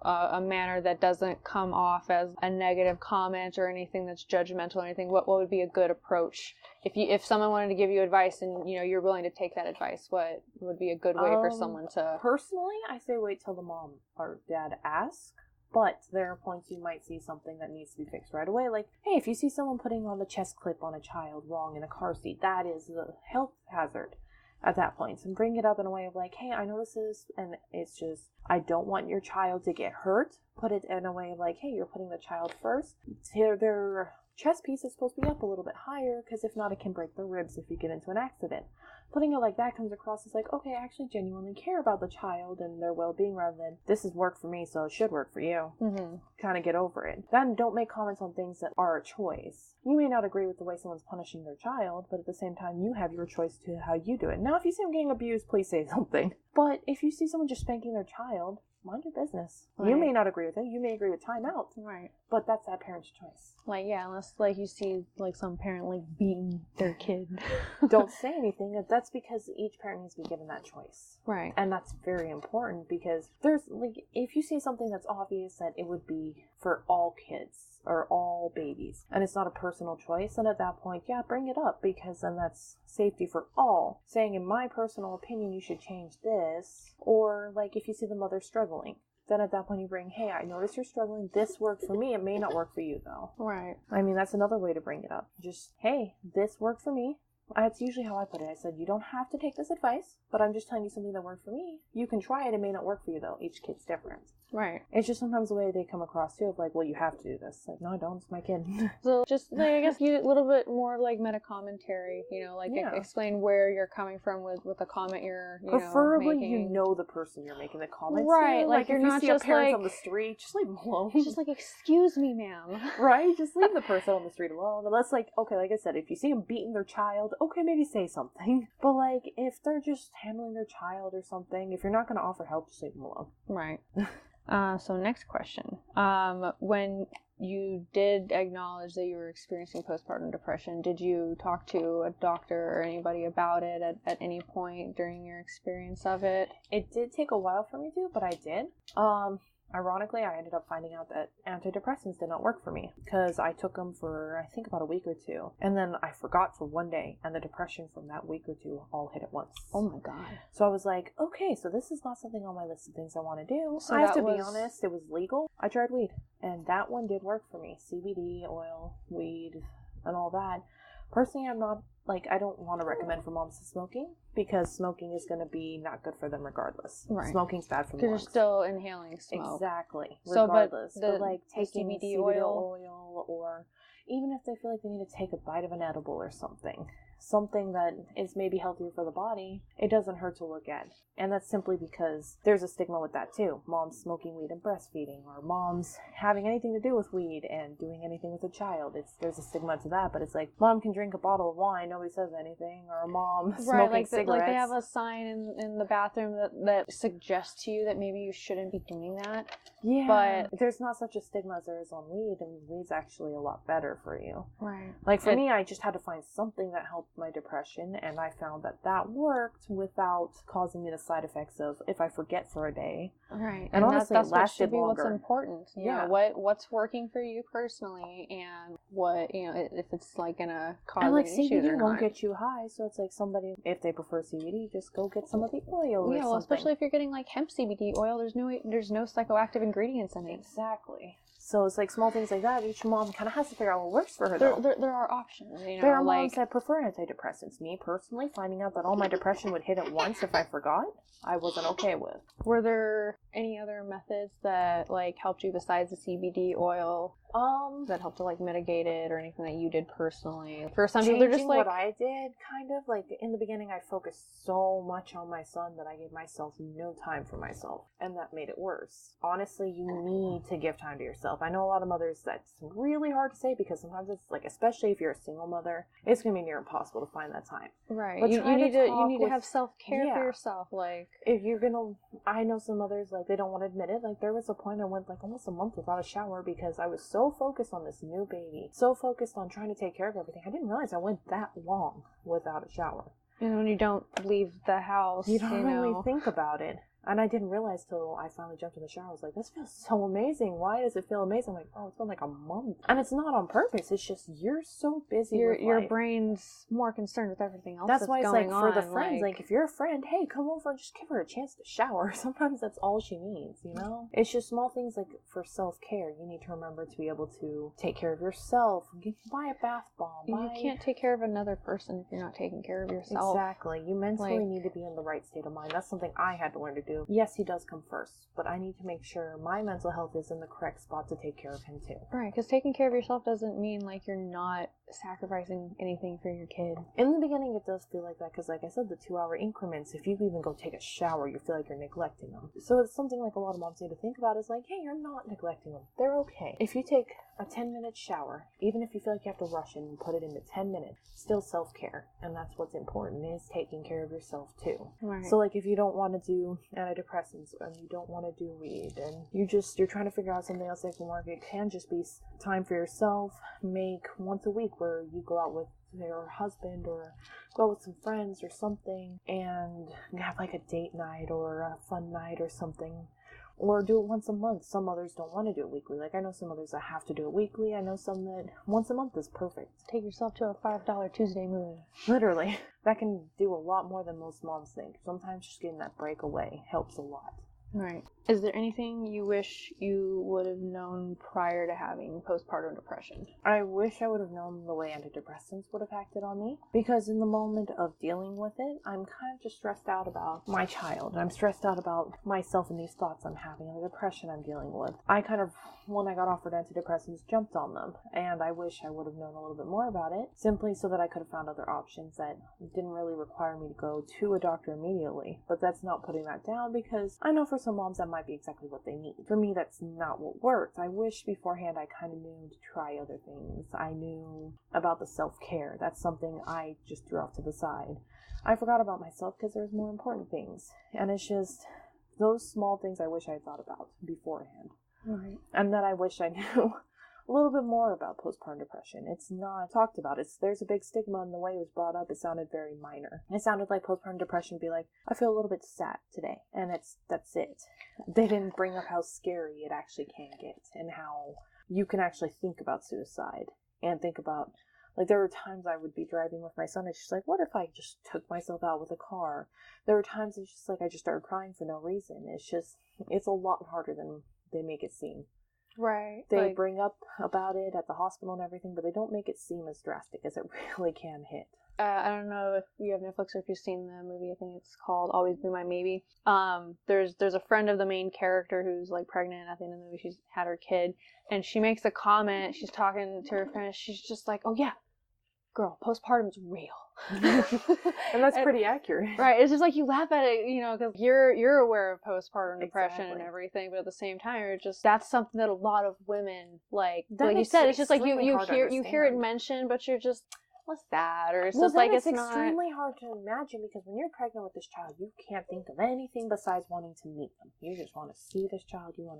a manner that doesn't come off as a negative comment or anything that's judgmental or anything, what would be a good approach? If someone wanted to give you advice and, you're willing to take that advice, what would be a good way for someone to... Personally, I say wait till the mom or dad ask. But there are points you might see something that needs to be fixed right away. Like, hey, if you see someone putting on the chest clip on a child wrong in a car seat, that is a health hazard at that point. And bring it up in a way of like, hey, I notice this, and it's just, I don't want your child to get hurt. Put it in a way of like, hey, you're putting the child first. Their chest piece is supposed to be up a little bit higher, because if not, it can break the ribs if you get into an accident. Putting it like that comes across as like, okay, I actually genuinely care about the child and their well-being, rather than, this has worked for me, so it should work for you. Mm-hmm. Kind of get over it. Then don't make comments on things that are a choice. You may not agree with the way someone's punishing their child, but at the same time, you have your choice to how you do it. Now, if you see them getting abused, please say something. But if you see someone just spanking their child, mind your business. Right. You may not agree with it. You may agree with timeout. Right. But that's that parent's choice. Like, yeah, unless, like, you see, like, some parent, like, beating their kid. Don't say anything. That's because each parent needs to be given that choice. Right. And that's very important, because there's, like, if you see something that's obvious that it would be for all kids or all babies, and it's not a personal choice, then at that point, yeah, bring it up, because then that's safety for all. Saying, in my personal opinion, you should change this, or, like, if you see the mother struggling, then at that point you bring, hey, I notice you're struggling. This worked for me. It may not work for you, though. Right. I mean, that's another way to bring it up. Just, hey, this worked for me. That's usually how I put it. I said, you don't have to take this advice, but I'm just telling you something that worked for me. You can try it. It may not work for you, though. Each kid's different. Right. It's just sometimes the way they come across, too, of like, well, you have to do this. Like, no, I don't. It's my kid. So just, like, I guess, a little bit more, like, meta-commentary, explain where you're coming from with the comment you're, Preferably, making. The person you're making the comment right, to. Like, you're if not you see just, a parent like... on the street, just leave them alone. Just like, excuse me, ma'am. Right? Just leave the person on the street alone. Unless, like, okay, like I said, if you see them beating their child, okay, maybe say something. But, like, if they're just handling their child or something, if you're not going to offer help, just leave them alone. Right. So next question. When you did acknowledge that you were experiencing postpartum depression, did you talk to a doctor or anybody about it at any point during your experience of it? It did take a while for me to, but I did. Ironically, I ended up finding out that antidepressants did not work for me, because I took them for, I think, about a week or two, and then I forgot for one day, and the depression from that week or two all hit at once. Oh my god. So I was like, okay, so this is not something on my list of things I want to do. So I have to be honest, it was legal. I tried weed, and that one did work for me. CBD, oil, weed, and all that. Personally, I'm not, I don't want to recommend for moms to smoking, because smoking is going to be not good for them regardless. Right. Smoking's bad for the lungs. Because you're still inhaling smoke. Exactly. So, regardless. but taking CBD oil, oil, or even if they feel like they need to take a bite of an edible or something. something that is maybe healthier for the body, it doesn't hurt to look at. And that's simply because there's a stigma with that too. Moms smoking weed and breastfeeding, or moms having anything to do with weed and doing anything with a child. There's a stigma to that, but it's like, mom can drink a bottle of wine, nobody says anything, or a mom smoking cigarettes. Like they have a sign in the bathroom that suggests to you that maybe you shouldn't be doing that. Yeah, but there's not such a stigma as there is on weed, and weed's actually a lot better for you. Right. Like for me, I just had to find something that helped my depression, and I found that worked without causing me the side effects of if I forget for a day. Right. And honestly, that's it lasted what should be longer. What's important. You know, what's working for you personally, and what, if it's like gonna cause and like any issues CBD or won't not. get you high, so it's like somebody, if they prefer CBD, just go get some of the oil or something. Well, especially if you're getting like hemp CBD oil, there's no psychoactive ingredients in it. Exactly. So it's like small things like that. Each mom kind of has to figure out what works for her. There are options. There are moms that prefer antidepressants. Me personally, finding out that all my depression would hit at once if I forgot, I wasn't okay with. Were there any other methods that like helped you besides the CBD oil? That helped to like mitigate it, or anything that you did personally? For some people, they're just like, what I did, kind of like in the beginning, I focused so much on my son that I gave myself no time for myself, and that made it worse. Honestly, you need to give time to yourself. I know a lot of mothers, that's really hard to say, because sometimes it's like, especially if you're a single mother, it's gonna be near impossible to find that time. Right. But you need to have self-care for yourself. Like, if you're gonna, I know some mothers, like, they don't want to admit it. Like, there was a point I went like almost a month without a shower because I was so focused on this new baby, so focused on trying to take care of everything. I didn't realize I went that long without a shower. And when you don't leave the house, you don't really think about it. And I didn't realize till I finally jumped in the shower. I was like, this feels so amazing. Why does it feel amazing? I'm like, oh, it's been like a month. And it's not on purpose. It's just you're so busy with life. Your brain's more concerned with everything else that's why it's going like for on. the friends, like if you're a friend, hey, come over and just give her a chance to shower. Sometimes that's all she needs, you know? It's just small things like for self-care. You need to remember to be able to take care of yourself. Buy a bath bomb. You can't take care of another person if you're not taking care of yourself. Exactly. You mentally need to be in the right state of mind. That's something I had to learn to do. Yes, he does come first, but I need to make sure my mental health is in the correct spot to take care of him too. Right, because taking care of yourself doesn't mean like you're not sacrificing anything for your kid. In the beginning, it does feel like that because, like I said, the 2-hour increments, if you even go take a shower, you feel like you're neglecting them. So it's something like a lot of moms need to think about is like, hey, you're not neglecting them. They're okay. If you take a 10-minute shower, even if you feel like you have to rush and put it into 10 minutes, still self-care. And that's what's important, is taking care of yourself too. Right. So like if you don't want to do antidepressants and you don't want to do weed and you're trying to figure out something else that can work, it can just be time for yourself. Make once a week where you go out with your husband or go out with some friends or something and have like a date night or a fun night or something. Or do it once a month. Some others don't want to do it weekly. Like, I know some others that have to do it weekly. I know some that once a month is perfect. Take yourself to a $5 Tuesday movie. Literally. That can do a lot more than most moms think. Sometimes just getting that break away helps a lot. Right. Is there anything you wish you would have known prior to having postpartum depression? I wish I would have known the way antidepressants would have acted on me. Because in the moment of dealing with it, I'm kind of just stressed out about my child. I'm stressed out about myself and these thoughts I'm having and the depression I'm dealing with. I kind of, when I got offered antidepressants, jumped on them. And I wish I would have known a little bit more about it, simply so that I could have found other options that didn't really require me to go to a doctor immediately. But that's not putting that down, because I know for some moms that might be exactly what they need. For me, that's not what works. I wish beforehand I kind of knew to try other things. I knew about the self-care. That's something I just threw off to the side. I forgot about myself because there's more important things. And it's just those small things I wish I thought about beforehand. Right. And that I wish I knew a little bit more about postpartum depression. It's not talked about. There's a big stigma in the way it was brought up. It sounded very minor. It sounded like postpartum depression would be like, I feel a little bit sad today. And that's it. They didn't bring up how scary it actually can get and how you can actually think about suicide and think about, like, there were times I would be driving with my son. It's just like, what if I just took myself out with a car? There were times it's just like I just started crying for no reason. It's a lot harder than they make it seem. Right. They bring up about it at the hospital and everything, but they don't make it seem as drastic as it really can hit. I don't know if you have Netflix or if you've seen the movie. I think it's called Always Be My Maybe. There's a friend of the main character who's like pregnant at the end of the movie. She's had her kid, and she makes a comment. She's talking to her friend. She's just like, "Oh yeah, girl, postpartum's real." And that's pretty accurate. Right. It's just like you laugh at it, because you're aware of postpartum depression and Exactly. everything, but at the same time, you're just, that's something that a lot of women, like you makes said, it it's just like you hear it understand. mentioned, but you're just, what's that? Or it's Well, just like it's it's extremely hard to imagine, because when you're pregnant with this child, you can't think of anything besides wanting to meet them. You just want to see this child. You want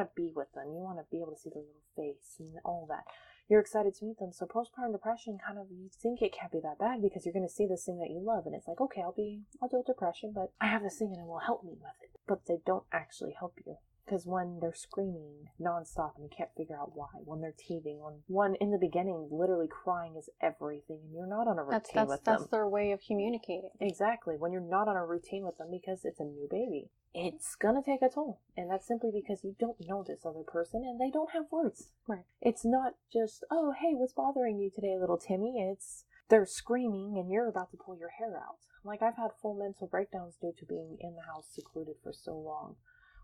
to be with them. You want to be able to see their little face and all that. You're excited to meet them. So postpartum depression, kind of, you think it can't be that bad because you're going to see this thing that you love, and it's like, okay, I'll deal with depression, but I have this thing and it will help me with it. But they don't actually help you. Because when they're screaming nonstop and you can't figure out why, when they're teething, when one in the beginning literally crying is everything, and you're not on a routine with them. That's their way of communicating. Exactly. When you're not on a routine with them because it's a new baby, it's gonna take a toll. And that's simply because you don't know this other person and they don't have words. Right. It's not just, oh, hey, what's bothering you today, little Timmy? It's they're screaming and you're about to pull your hair out. Like, I've had full mental breakdowns due to being in the house secluded for so long.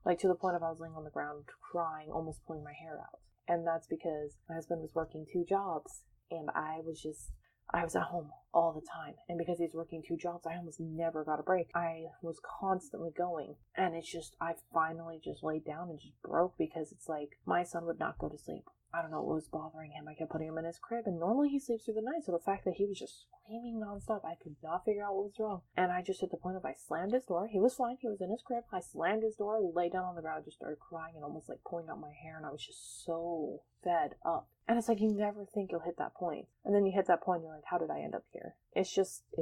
Like, to the point of I was laying on the ground crying, almost pulling my hair out. And that's because my husband was working 2 jobs and I was at home all the time. And because he's working 2 jobs, I almost never got a break. I was constantly going. And it's just, I finally just laid down and just broke, because it's like, my son would not go to sleep. I don't know what was bothering him. I kept putting him in his crib, and normally he sleeps through the night. So the fact that he was just screaming nonstop, I could not figure out what was wrong. And I just hit the point of, I slammed his door. He was fine. He was in his crib. I slammed his door, laid down on the ground, just started crying and almost like pulling out my hair. And I was just so fed up. And it's like, you never think you'll hit that point. And then you hit that point and you're like, how did I end up here? It's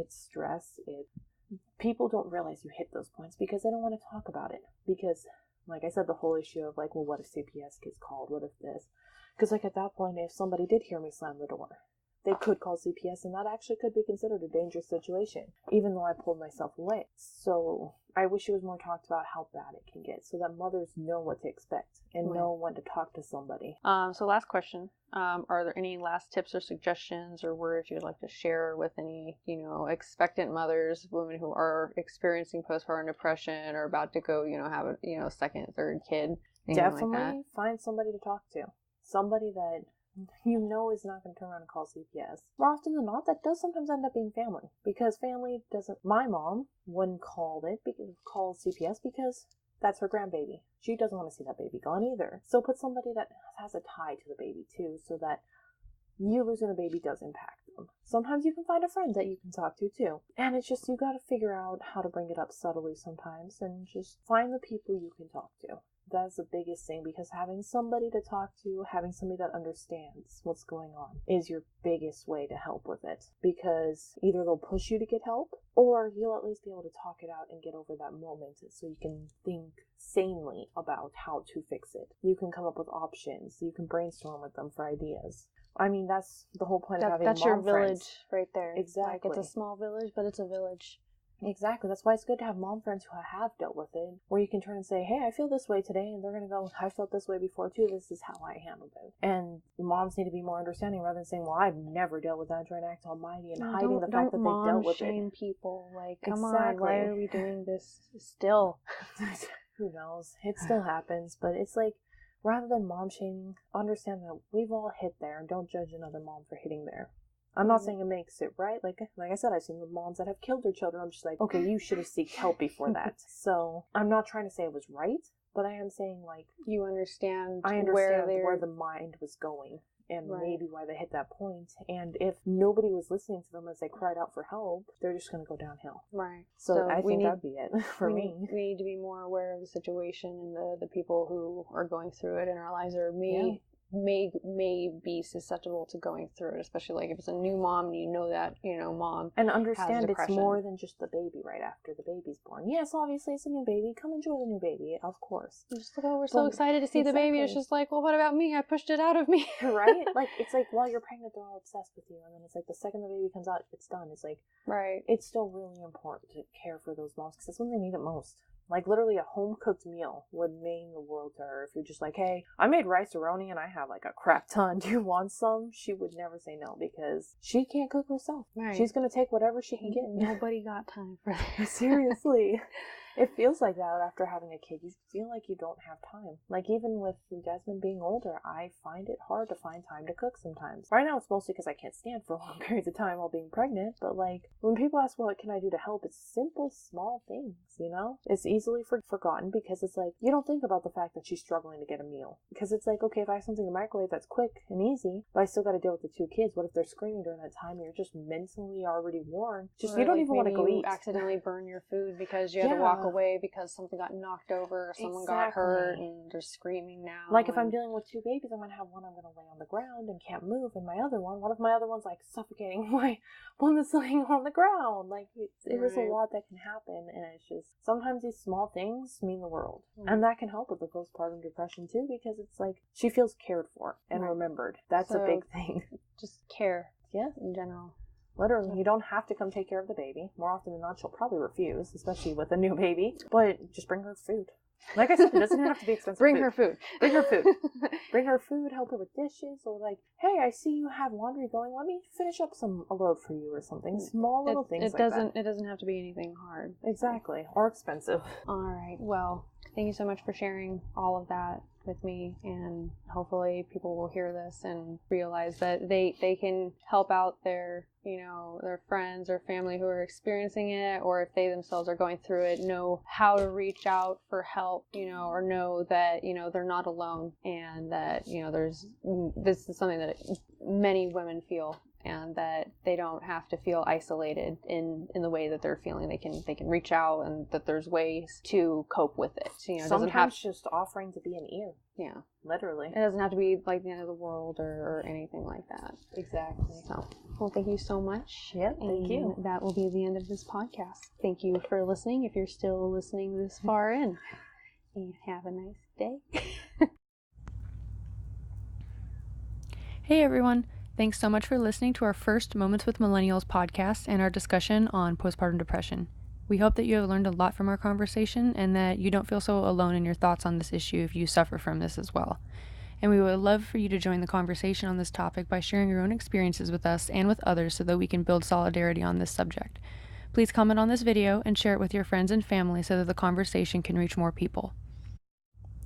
stress. People don't realize you hit those points because they don't want to talk about it. Because, like I said, the whole issue of like, well, what if CPS gets called? What if this? Because like at that point, if somebody did hear me slam the door, they could call CPS, and that actually could be considered a dangerous situation, even though I pulled myself away. So I wish it was more talked about how bad it can get, so that mothers know what to expect and know when to talk to somebody. So last question. Are there any last tips or suggestions or words you'd like to share with any, expectant mothers, women who are experiencing postpartum depression or about to go, have a second, third kid? Definitely like that? Find somebody to talk to. Somebody that is not going to turn around and call CPS. More often than not, that does sometimes end up being family. Because family doesn't... My mom wouldn't call CPS because that's her grandbaby. She doesn't want to see that baby gone either. So put somebody that has a tie to the baby too, so that you losing the baby does impact them. Sometimes you can find a friend that you can talk to too. And it's just, you got to figure out how to bring it up subtly sometimes, and just find the people you can talk to. That's the biggest thing, because having somebody to talk to, having somebody that understands what's going on is your biggest way to help with it. Because either they'll push you to get help, or you'll at least be able to talk it out and get over that moment so you can think sanely about how to fix it. You can come up with options. You can brainstorm with them for ideas. I mean, that's the whole point of having mom friends. That's your village right there. Exactly. Like, it's a small village, but it's a village. Exactly. That's why it's good to have mom friends who have dealt with it, where you can turn and say, hey, I feel this way today, and they're going to go, I felt this way before too, this is how I handled it. And moms need to be more understanding rather than saying, well, I've never dealt with that, trying to act almighty and hiding the fact that they've dealt with it. Don't shame people. Like, come on, why are we doing this still? Who knows? It still happens, but it's like, rather than mom shaming, understand that we've all hit there, and don't judge another mom for hitting there. I'm not saying it makes it right. Like I said, I've seen the moms that have killed their children. I'm just like, okay, you should have sought help before that. So I'm not trying to say it was right, but I am saying, like, you understand. I understand where the mind was going, and maybe why they hit that point. And if nobody was listening to them as they cried out for help, they're just going to go downhill. Right. So I think that'd be it for me. We need to be more aware of the situation and the people who are going through it in our lives, or may be susceptible to going through it, especially like if it's a new mom and you know that, mom and understand has depression. It's more than just the baby right after the baby's born. Yes, obviously it's a new baby. Come enjoy the new baby, of course. Just like, oh, we're so excited to see the baby. It's just like, well, what about me? I pushed it out of me. Right? Like, it's like while you're pregnant, they're all obsessed with you, and then it's like the second the baby comes out, it's done. It's like, right. It's still really important to care for those moms, because that's when they need it most. Like, literally a home-cooked meal would mean the world to her. If you're just like, hey, I made rice-a-roni and I have like a crap ton. Do you want some? She would never say no, because she can't cook herself. Right. She's going to take whatever she can get. Nobody got time for that. Seriously. It feels like that after having a kid. You feel like you don't have time. Like, even with Jasmine being older, I find it hard to find time to cook sometimes. Right now, it's mostly because I can't stand for long periods of time while being pregnant. But, like, when people ask, what can I do to help? It's simple, small things, you know? It's easily forgotten because it's like, you don't think about the fact that she's struggling to get a meal. Because it's like, okay, if I have something in the microwave that's quick and easy, but I still got to deal with the 2 kids, what if they're screaming during that time and you're just mentally already worn? Just, you don't even want to go eat. Accidentally burn your food because you had to walk away because something got knocked over or someone got hurt and they're screaming now. Like, if I'm dealing with 2 babies, I'm going to have one I'm going to lay on the ground and can't move, and my other one, one of my other one's like suffocating my one that's laying on the ground. Like, there's a lot that can happen, and it's just, sometimes these small things mean the world. And that can help with the postpartum depression too, because it's like, she feels cared for and remembered. That's a big thing. Just care. Yeah, in general. Literally, you don't have to come take care of the baby. More often than not, she'll probably refuse, especially with a new baby. But just bring her food. Like I said, it doesn't have to be expensive. Bring her food. Bring her food. Bring her food, help her with dishes, or like, hey, I see you have laundry going. Let me finish up a load for you or something. Small little things like that. It doesn't have to be anything hard. Exactly. Or expensive. All right. Well, thank you so much for sharing all of that with me, and hopefully people will hear this and realize that they can help out their friends or family who are experiencing it, or if they themselves are going through it, know how to reach out for help, or know that they're not alone, and that this is something that many women feel, and that they don't have to feel isolated in the way that they're feeling. They can reach out, and that there's ways to cope with it. Sometimes just offering to be an ear. Yeah. Literally. It doesn't have to be like the end of the world or anything like that. Exactly. So, well, thank you so much. Yeah, thank you. That will be the end of this podcast. Thank you for listening, if you're still listening this far in. And have a nice day. Hey everyone. Thanks so much for listening to our first Moments with Millennials podcast and our discussion on postpartum depression. We hope that you have learned a lot from our conversation and that you don't feel so alone in your thoughts on this issue if you suffer from this as well. And we would love for you to join the conversation on this topic by sharing your own experiences with us and with others so that we can build solidarity on this subject. Please comment on this video and share it with your friends and family so that the conversation can reach more people.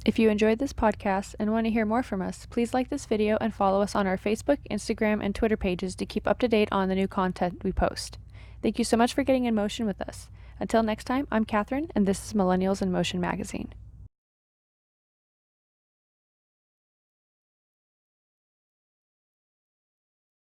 If you enjoyed this podcast and want to hear more from us, please like this video and follow us on our Facebook, Instagram, and Twitter pages to keep up to date on the new content we post. Thank you so much for getting in motion with us. Until next time, I'm Catherine, and this is Millennials in Motion magazine.